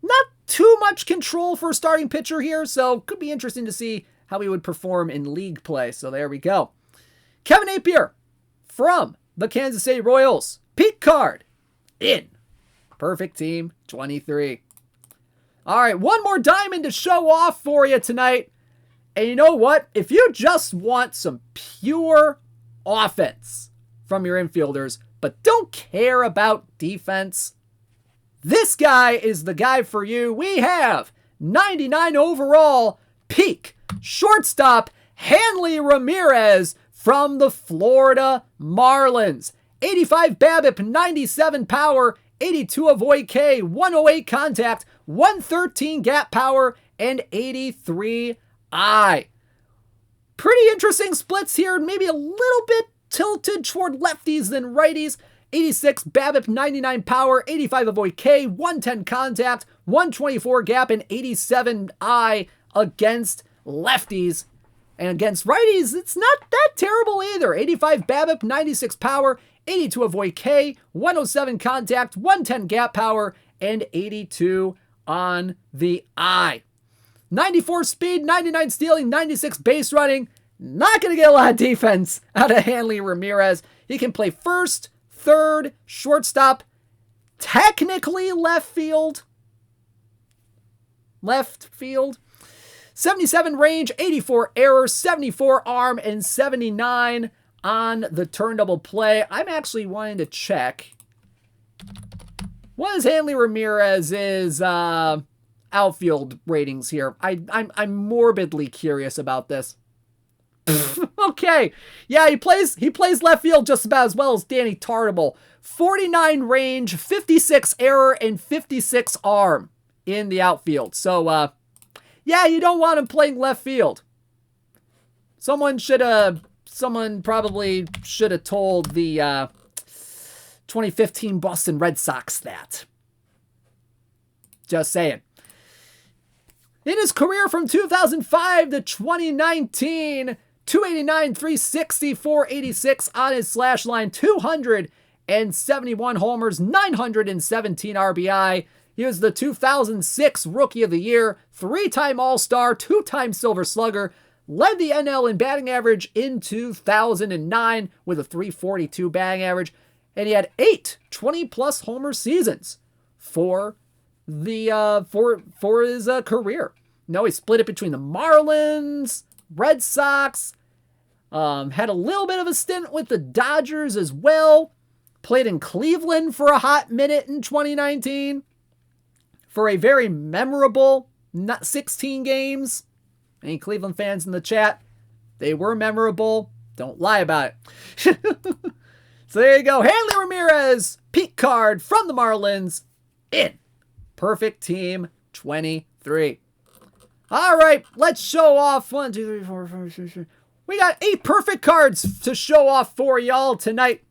Not too much control for a starting pitcher here, so could be interesting to see how he would perform in league play. So there we go. Kevin Appier from the Kansas City Royals. Peak card in Perfect Team 23. All right, one more diamond to show off for you tonight. And you know what? If you just want some pure offense from your infielders, but don't care about defense, this guy is the guy for you. We have 99 overall peak shortstop Hanley Ramirez from the Florida Marlins. 85 BABIP, 97 power, 82 avoid K, 108 contact, 113 gap power, and 83 I. Pretty interesting splits here, maybe a little bit tilted toward lefties than righties. 86 BABIP, 99 power, 85 avoid K, 110 contact, 124 gap, and 87 I against lefties. And against righties, it's not that terrible either. 85 BABIP, 96 power, 82 avoid K, 107 contact, 110 gap power, and 82 on the I. 94 speed, 99 stealing, 96 base running. Not going to get a lot of defense out of Hanley Ramirez. He can play first, third, shortstop, technically left field. 77 range, 84 error, 74 arm, and 79 on the turn double play. I'm actually wanting to check. What is Hanley Ramirez's outfield ratings here? I'm morbidly curious about this. Okay. Yeah, he plays left field just about as well as Danny Tartable. 49 range, 56 error, and 56 arm in the outfield. So, yeah, you don't want him playing left field. Someone probably should have told the 2015 Boston Red Sox that. Just saying. In his career from 2005 to 2019, 289, 360, 486 on his slash line, 271 homers, 917 RBI. He was the 2006 Rookie of the Year, 3-time All-Star, 2-time Silver Slugger, led the NL in batting average in 2009 with a 342 batting average, and he had 8 20-plus homer seasons for his career. No, he split it between the Marlins, Red Sox, had a little bit of a stint with the Dodgers as well, played in Cleveland for a hot minute in 2019 for a very memorable 16 games. Any Cleveland fans in the chat? They were memorable. Don't lie about it. So there you go. Hanley Ramirez, peak card from the Marlins in Perfect Team 23. All right, let's show off 1, 2, 3, 4, 5, 6, 7. We got 8 perfect cards to show off for y'all tonight.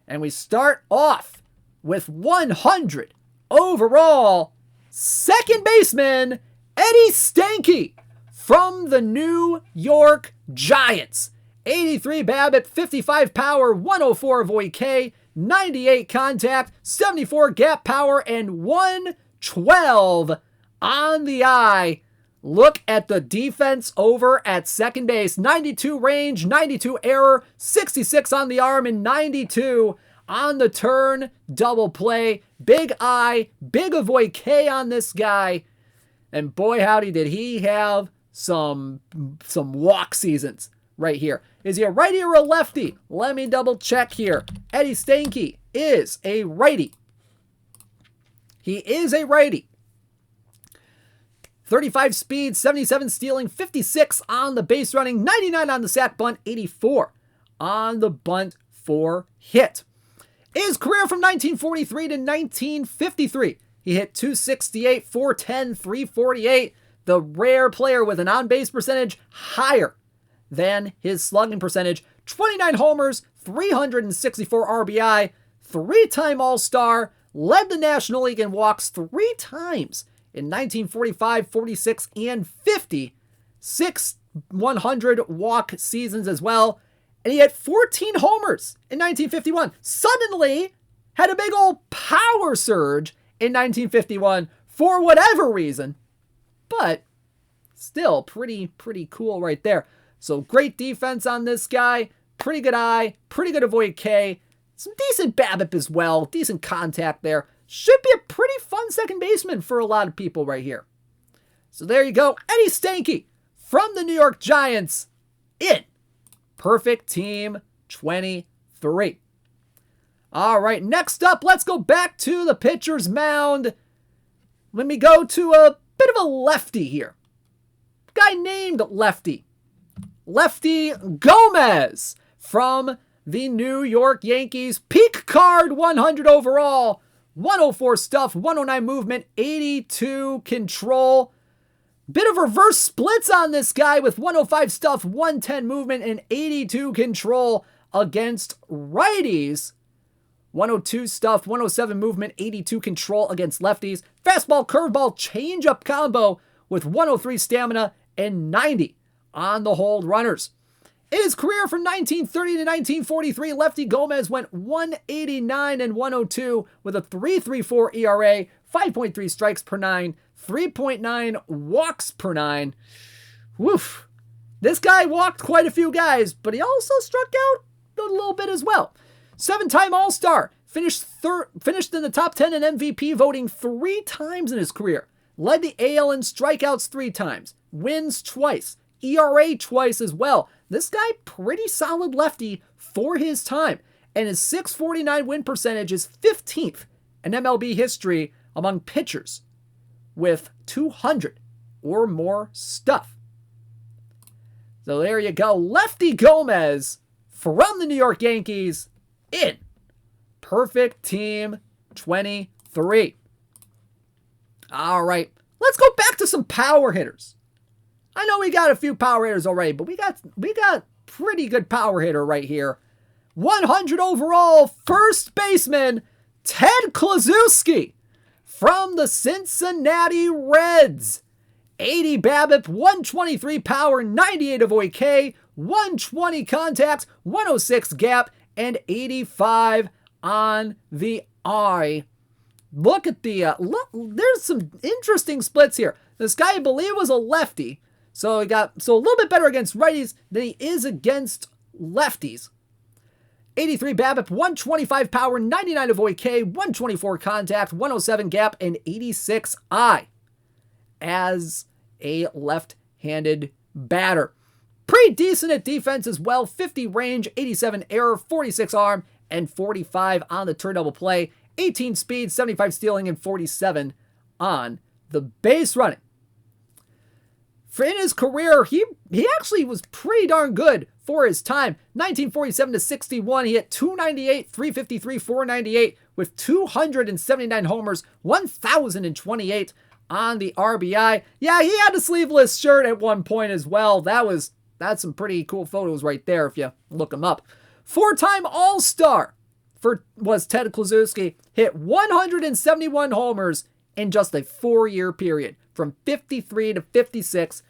And we start off with 100 overall second baseman Eddie Stanky from the New York Giants. 83 BABIP, 55 power, 104 avoid K, 98 contact, 74 gap power, and 112 on the eye. Look at the defense over at second base. 92 range, 92 error, 66 on the arm, and 92 on the turn double play. Big eye, big avoid K on this guy. And boy, howdy, did he have some walk seasons right here. Is he a righty or a lefty? Let me double check here. Eddie Stanky is a righty. He is a righty. 35 speed, 77 stealing, 56 on the base running, 99 on the sack bunt, 84 on the bunt for hit. His career from 1943 to 1953. He hit 268, 410, 348. The rare player with an on-base percentage higher than his slugging percentage. 29 homers, 364 RBI, 3-time All-Star, led the National League in walks 3 times in 1945, 46, and 50. 6 100 walk seasons as well. And he had 14 homers in 1951. Suddenly had a big old power surge in 1951 for whatever reason. But still pretty cool right there. So great defense on this guy. Pretty good eye. Pretty good avoid K. Some decent BABIP as well. Decent contact there. Should be a pretty fun second baseman for a lot of people right here. So there you go. Eddie Stanky from the New York Giants in perfect team 23. All right, next up, let's go back to the pitcher's mound. Let me go to a bit of a lefty here. Guy named Lefty. Lefty Gomez from the New York Yankees. Peak card, 100 overall, 104 stuff, 109 movement, 82 control. Bit of reverse splits on this guy with 105 stuff, 110 movement, and 82 control against righties. 102 stuff, 107 movement, 82 control against lefties. Fastball, curveball, changeup combo with 103 stamina and 90 on the hold runners. In his career from 1930 to 1943, Lefty Gomez went 189 and 102 with a 3.34 ERA, 5.3 strikes per nine, 3.9 walks per nine. Woof. This guy walked quite a few guys, but he also struck out a little bit as well. 7-time All-Star, finished in the top 10 in MVP voting 3 times in his career. Led the AL in strikeouts 3 times, wins twice, ERA twice as well. This guy, pretty solid lefty for his time. And his .649 win percentage is 15th in MLB history among pitchers with 200 or more stuff. So there you go. Lefty Gomez from the New York Yankees in perfect team 23. All right, let's go back to some power hitters. I know we got a few power hitters already, but we got pretty good power hitter right here. 100 overall first baseman Ted Kluszewski from the Cincinnati Reds. 80 BABIP, 123 power, 98 avoid K, 120 contact, 106 gap, and 85 on the eye. Look at the, there's some interesting splits here. This guy, I believe, was a lefty. So he got a little bit better against righties than he is against lefties. 83 BABIP, 125 power, 99 avoid K, 124 contact, 107 gap, and 86 eye as a left-handed batter. Pretty decent at defense as well. 50 range, 87 error, 46 arm, and 45 on the turn double play. 18 speed, 75 stealing, and 47 on the base running. In his career, he actually was pretty darn good for his time. 1947 to 61, he hit 298, 353, 498 with 279 homers, 1,028 on the RBI. Yeah, he had a sleeveless shirt at one point as well. That's some pretty cool photos right there if you look him up. 4-time All-Star was Ted Kluszewski. Hit 171 homers in just a 4-year period from 53 to 56.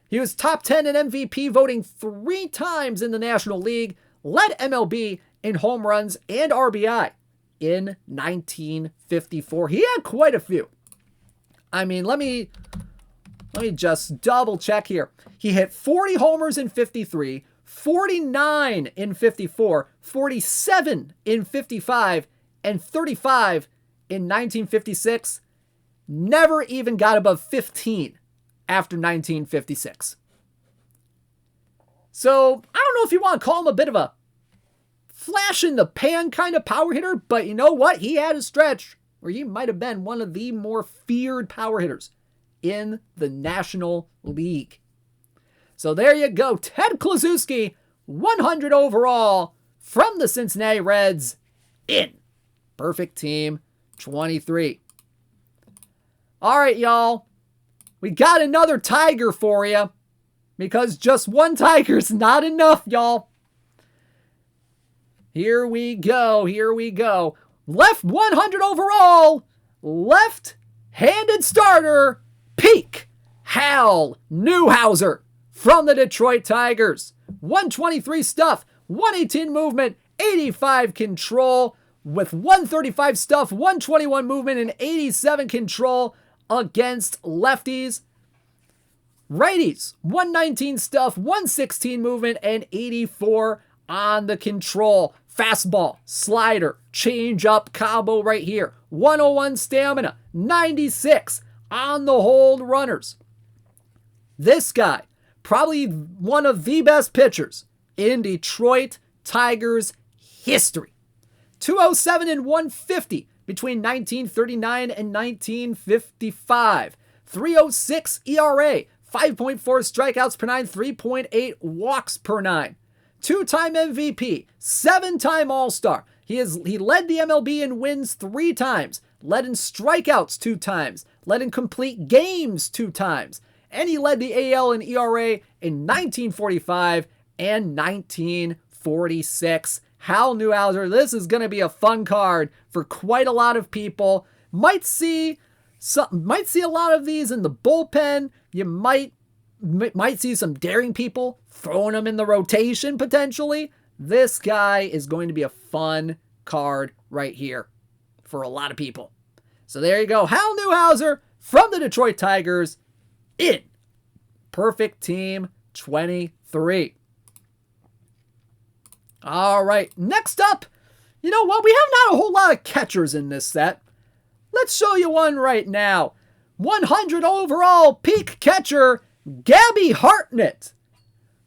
He was top 10 in MVP voting 3 times in the National League, led MLB in home runs and RBI in 1954. He had quite a few. I mean, let me just double check here. He hit 40 homers in 53, 49 in 54, 47 in 55, and 35 in 1956. Never even got above 15 after 1956. So, I don't know if you want to call him a bit of a flash in the pan kind of power hitter, but you know what? He had a stretch where he might have been one of the more feared power hitters in the National League. So there you go. Ted Kluszewski, 100 overall from the Cincinnati Reds in perfect team 23. All right, y'all. We got another Tiger for you because just one Tiger's not enough, y'all. Here we go. Left 100 overall, left-handed starter, peak Hal Newhouser from the Detroit Tigers. 123 stuff, 118 movement, 85 control with 135 stuff, 121 movement, and 87 control against lefties. Righties, 119 stuff, 116 movement, and 84 on the control. Fastball, slider, change-up combo right here. 101 stamina, 96 on the hold runners. This guy, Probably one of the best pitchers in Detroit Tigers history. 207 and 150 between 1939 and 1955. 306 ERA, 5.4 strikeouts per nine, 3.8 walks per nine. Two-time MVP, seven-time All-Star. He led the MLB in wins 3 times, led in strikeouts 2 times, led in complete games 2 times, and he led the AL in ERA in 1945 and 1946. Hal Newhouser, this is going to be a fun card for quite a lot of people. Might see a lot of these in the bullpen. You might see some daring people throwing them in the rotation potentially. This guy is going to be a fun card right here for a lot of people. So there you go. Hal Newhouser from the Detroit Tigers in Perfect Team 23. All right, next up, you know what? We have not a whole lot of catchers in this set. Let's show you one right now. 100 overall peak catcher, Gabby Hartnett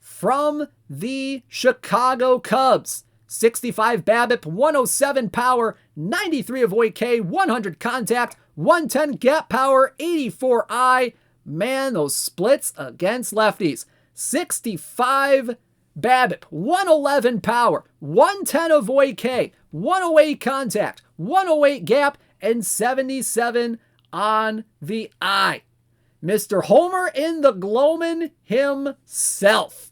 from the Chicago Cubs. 65 BABIP, 107 power, 93 avoid K, 100 contact, 110 gap power, 84 I. Man, those splits against lefties. 65 BABIP, 111 power, 110 avoid K, 108 contact, 108 gap, and 77 on the eye. Mr. Homer in the Gloman himself.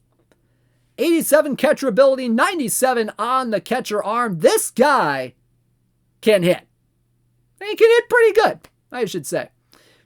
87 catcher ability, 97 on the catcher arm. This guy can hit. He can hit pretty good, I should say.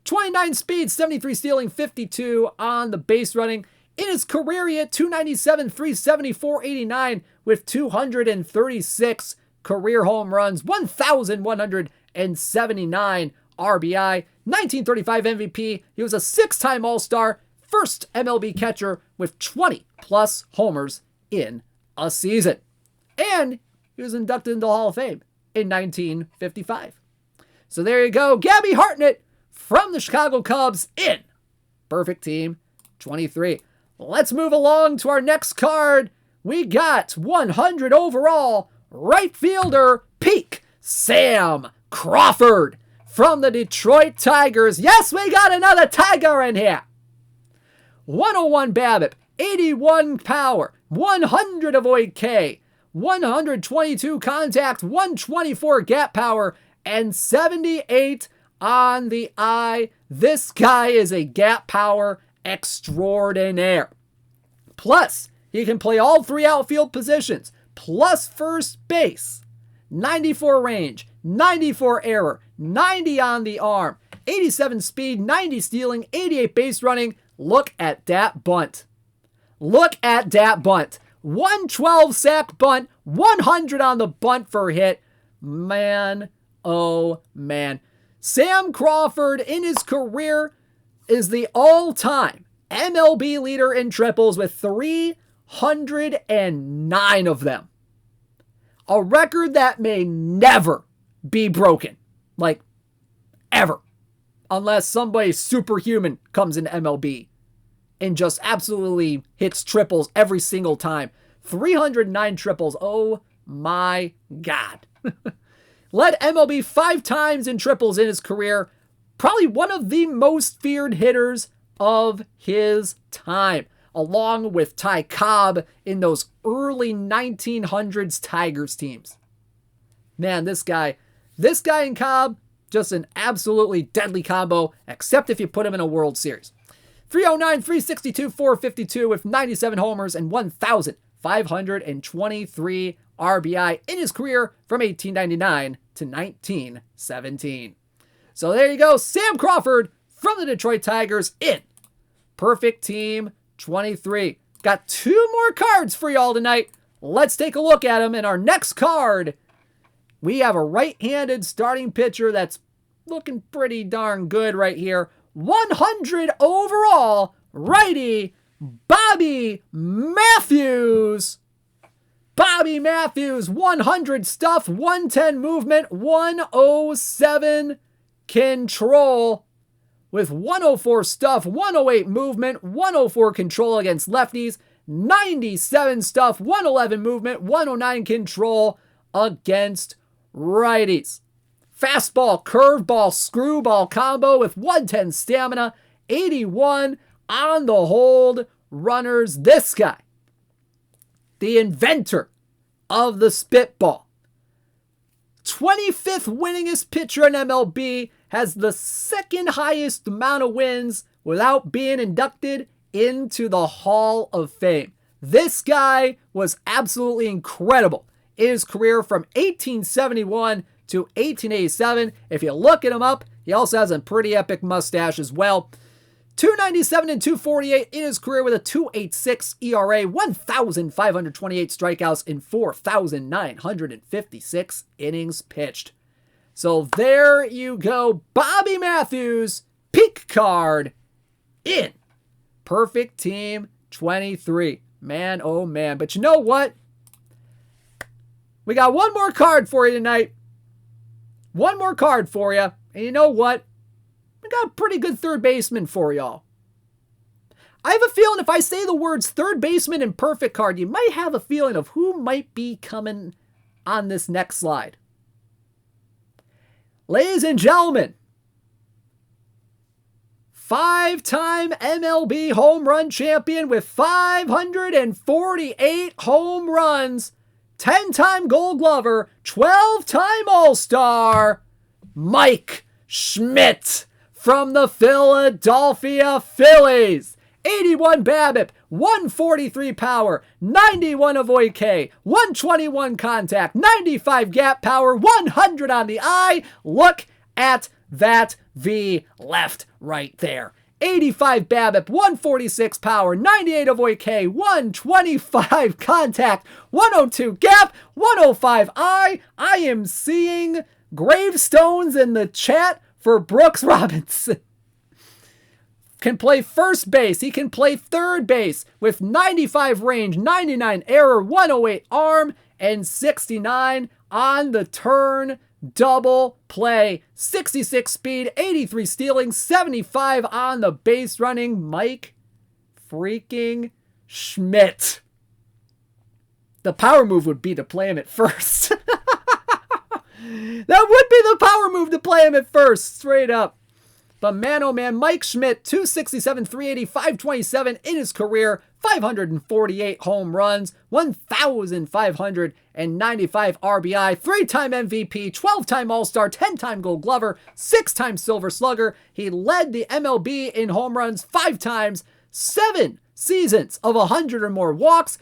29 speed, 73 stealing, 52 on the base running. In his career, he hit 297, 370, 489 with 236 career home runs, 1,179 RBI, 1935 MVP. He was a 6-time All-Star, first MLB catcher with 20 plus homers in a season. And he was inducted into the Hall of Fame in 1955. So there you go. Gabby Hartnett from the Chicago Cubs in Perfect Team 23. Let's move along to our next card. We got 100 overall right fielder peak Sam Crawford from the Detroit Tigers. Yes, we got another Tiger in here. 101 BABIP, 81 power, 100 avoid K, 122 contact, 124 gap power, and 78 on the eye. This guy is a gap power extraordinaire. Plus, he can play all 3 outfield positions, plus first base. 94 range, 94 error, 90 on the arm, 87 speed, 90 stealing, 88 base running. Look at that bunt. Look at that bunt. 112 sack bunt, 100 on the bunt for hit. Man, oh man. Sam Crawford in his career is the all-time MLB leader in triples with 309 of them. A record that may never be broken. Like, ever. Unless somebody superhuman comes into MLB and just absolutely hits triples every single time. 309 triples. Oh my God. Led MLB 5 times in triples in his career. Probably one of the most feared hitters of his time. Along with Ty Cobb in those early 1900s Tigers teams. Man, this guy and Cobb, just an absolutely deadly combo, except if you put him in a World Series. 309, 362, 452 with 97 homers and 1,523 RBI in his career from 1899 to 1917. So there you go, Sam Crawford from the Detroit Tigers in Perfect Team 23. Got 2 more cards for y'all tonight. Let's take a look at them. In our next card, we have a right-handed starting pitcher that's looking pretty darn good right here. 100 overall righty Bobby Matthews. Bobby Matthews, 100 stuff, 110 movement, 107 control. with 104 stuff, 108 movement, 104 control against lefties, 97 stuff, 111 movement, 109 control against righties. Fastball, curveball, screwball combo with 110 stamina, 81 on the hold runners. This guy, the inventor of the spitball, 25th winningest pitcher in MLB, has the second highest amount of wins without being inducted into the Hall of Fame. This guy was absolutely incredible in his career from 1871 to 1887. If you look at him up, he also has a pretty epic mustache as well. 297 and 248 in his career with a 2.86 ERA, 1,528 strikeouts in 4,956 innings pitched. So there you go. Bobby Matthews, peak card in Perfect Team 23. Man, oh man. But you know what? We got one more card for you tonight. One more card for you. And you know what? We got a pretty good third baseman for y'all. I have a feeling if I say the words third baseman and perfect card, you might have a feeling of who might be coming on this next slide. Ladies and gentlemen, 5-time MLB home run champion with 548 home runs, 10-time Gold Glover, 12-time All-Star, Mike Schmidt from the Philadelphia Phillies. 81 BABIP, 143 power, 91 avoid K, 121 contact, 95 gap power, 100 on the eye. Look at that V left right there. 85 BABIP, 146 power, 98 avoid K, 125 contact, 102 gap, 105 eye. I am seeing gravestones in the chat for Brooks Robinson. Can play first base. He can play third base with 95 range, 99 error, 108 arm, and 69 on the turn. Double play. 66 speed, 83 stealing, 75 on the base running. Mike freaking Schmidt. The power move would be to play him at first. That would be the power move to play him at first. Straight up. But man, oh man, Mike Schmidt, 267, 380, 527 in his career, 548 home runs, 1,595 RBI, 3-time MVP, 12-time All-Star, 10-time Gold Glover, 6-time Silver Slugger. He led the MLB in home runs 5 times, 7 seasons of 100 or more walks,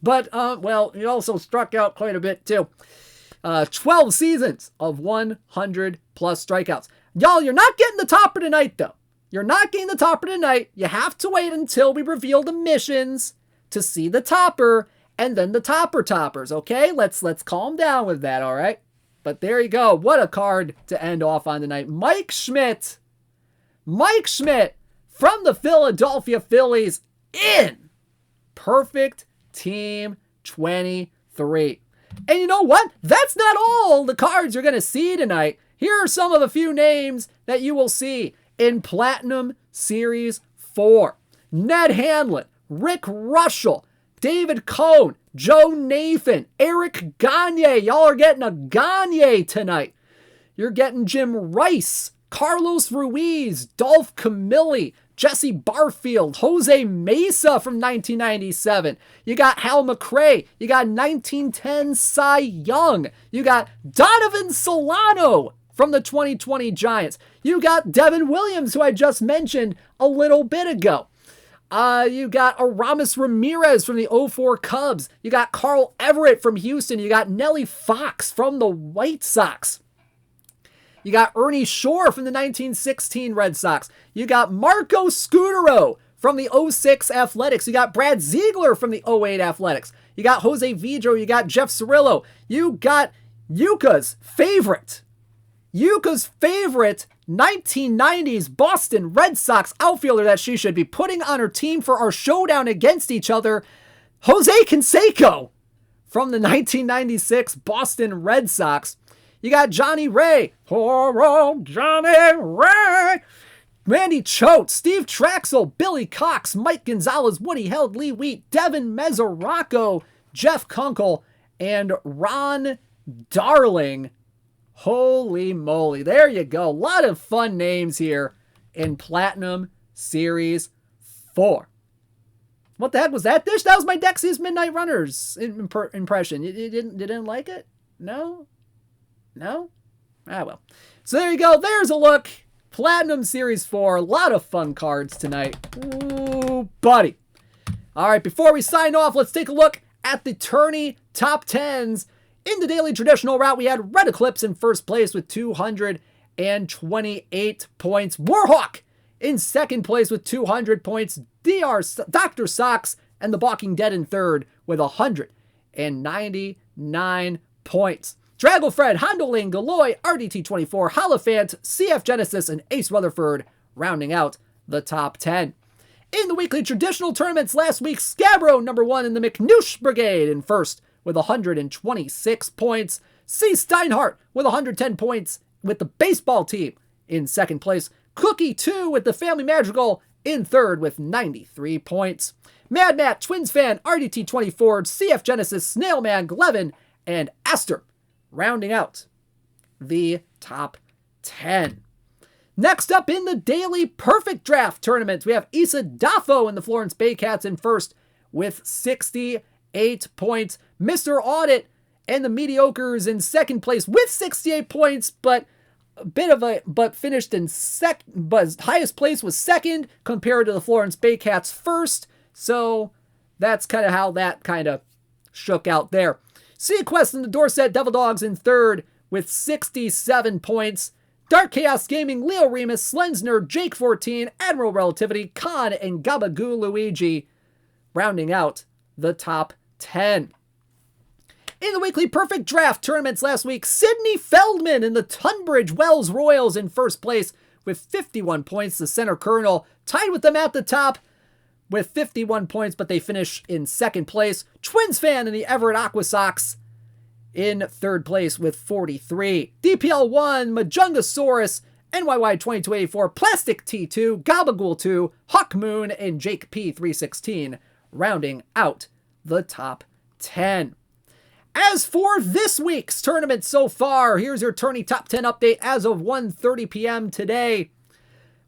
but, he also struck out quite a bit too. 12 seasons of 100 plus strikeouts. Y'all, you're not getting the topper tonight, though. You're not getting the topper tonight. You have to wait until we reveal the missions to see the topper and then the toppers, okay? Let's calm down with that, all right? But there you go. What a card to end off on tonight. Mike Schmidt from the Philadelphia Phillies in Perfect Team 23. And you know what? That's not all the cards you're going to see tonight. Here are some of the few names that you will see in Platinum Series 4. Ned Hanlon, Rick Russell, David Cohn, Joe Nathan, Eric Gagne. Y'all are getting a Gagne tonight. You're getting Jim Rice, Carlos Ruiz, Dolph Camilli, Jesse Barfield, Jose Mesa from 1997. You got Hal McRae. You got 1910 Cy Young. You got Donovan Solano from the 2020 Giants. You got Devin Williams, who I just mentioned a little bit ago. You got Aramis Ramirez from the 04 Cubs. You got Carl Everett from Houston. You got Nellie Fox from the White Sox. You got Ernie Shore from the 1916 Red Sox. You got Marco Scutaro from the 06 Athletics. You got Brad Ziegler from the 08 Athletics. You got Jose Vidro. You got Jeff Cirillo. You got Yuka's favorite 1990s Boston Red Sox outfielder that she should be putting on her team for our showdown against each other, Jose Canseco from the 1996 Boston Red Sox. You got Johnny Ray. Poor old Johnny Ray. Randy Choate, Steve Traxel, Billy Cox, Mike Gonzalez, Woody Held, Lee Wheat, Devin Mesoraco, Jeff Kunkel, and Ron Darling. Holy moly. There you go. A lot of fun names here in Platinum Series 4. What the heck was that dish? That was my Dexys Midnight Runners impression. You didn't like it? No? No? Ah, well. So there you go. There's a look. Platinum Series 4. A lot of fun cards tonight. Ooh, buddy. All right, before we sign off, let's take a look at the tourney top 10s. In the daily traditional route, we had Red Eclipse in first place with 228 points. Warhawk in second place with 200 points. Dr. Socks and the Balking Dead in third with 199 points. Draglefred, Hondoling, Galoy, RDT24, Holophant, CF Genesis, and Ace Rutherford rounding out the top 10. In the weekly traditional tournaments last week, Scabro number 1 in the McNoosh Brigade in first with 126 points. C. Steinhardt with 110 points with the baseball team in second place. Cookie 2 with the Family Magical in third with 93 points. Mad Matt, Twins Fan, RDT24, CF Genesis, Snailman, Glevin, and Aster rounding out the top 10. Next up in the daily perfect draft tournament, we have Issa Daffo and the Florence Baycats in first with 68 points. Mr. Audit and the Mediocres in second place with 68 points, but finished in but highest place was second compared to the Florence Baycats first. So that's kind of how that kind of shook out there. Sequest and the Dorset Devil Dogs in third with 67 points. Dark Chaos Gaming, Leo Remus, Slensner, Jake 14, Admiral Relativity, Khan, and Gabagoo Luigi rounding out the top 10. In the weekly perfect draft tournaments last week, Sidney Feldman and the Tunbridge Wells Royals in first place with 51 points. The Center Colonel tied with them at the top with 51 points, but they finish in second place. Twins Fan and the Everett Aqua Sox in third place with 43. DPL1, Majungasaurus, NYY 2284, Plastic T2, Gabagool 2, Hawk Moon, and Jake P316 rounding out the top 10. As for this week's tournament so far, here's your tourney top 10 update as of 1:30 p.m. today.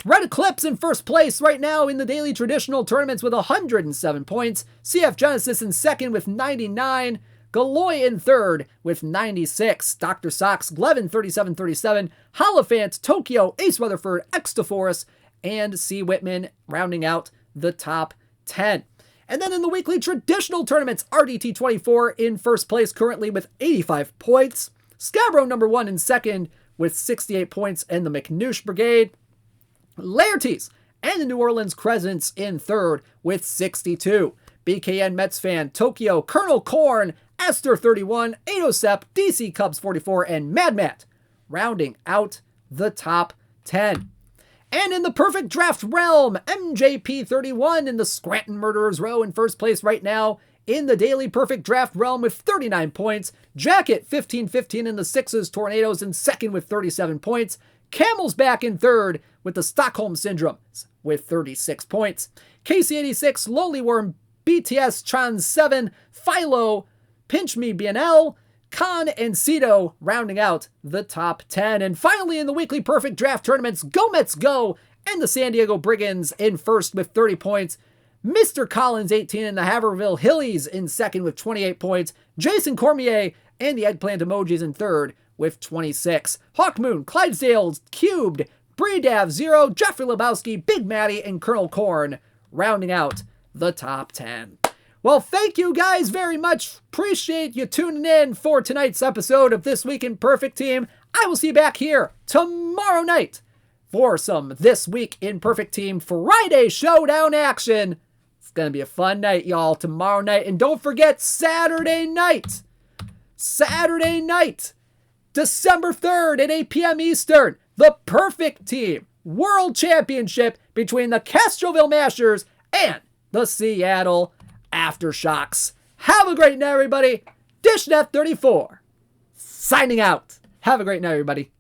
Red Eclipse in first place right now in the daily traditional tournaments with 107 points. CF Genesis in second with 99. Galoy in third with 96. Dr. Socks, Glevin 37-37. Holophant, Tokyo, Ace Rutherford, Extaforus, and C. Whitman rounding out the top 10. And then in the weekly traditional tournaments, RDT24 in first place currently with 85 points. Scabro number 1 in second with 68 points, and the McNoosh Brigade. Laertes and the New Orleans Crescents in third with 62. BKN Mets Fan, Tokyo, Colonel Corn, Aster 31, Adosep, DC Cubs 44, and Mad Matt rounding out the top 10. And in the perfect draft realm, MJP 31 in the Scranton Murderers Row in first place right now in the daily perfect draft realm with 39 points. Jacket 15-15 in the Sixes Tornadoes in second with 37 points. Camel's back in third with the Stockholm Syndrome with 36 points. KC86, Lowly Worm, BTS Trans 7, Philo, Pinch Me BNL, Khan, and Cito rounding out the top 10. And finally in the weekly perfect draft tournaments, Go Mets Go and the San Diego Brigands in first with 30 points. Mr. Collins 18 and the Haverhill Hillies in second with 28 points. Jason Cormier and the Eggplant Emojis in third with 26. Hawkmoon, Clydesdale Cubed, Breedav 0, Jeffrey Lebowski, Big Matty, and Colonel Corn rounding out the top 10. Well, thank you guys very much. Appreciate you tuning in for tonight's episode of This Week in Perfect Team. I will see you back here tomorrow night for some This Week in Perfect Team Friday Showdown action. It's going to be a fun night, y'all, tomorrow night. And don't forget Saturday night, December 3rd at 8 p.m. Eastern, the Perfect Team World Championship between the Castroville Mashers and the Seattle Aftershocks. Have a great night, everybody. DishNet34 signing out. Have a great night, everybody.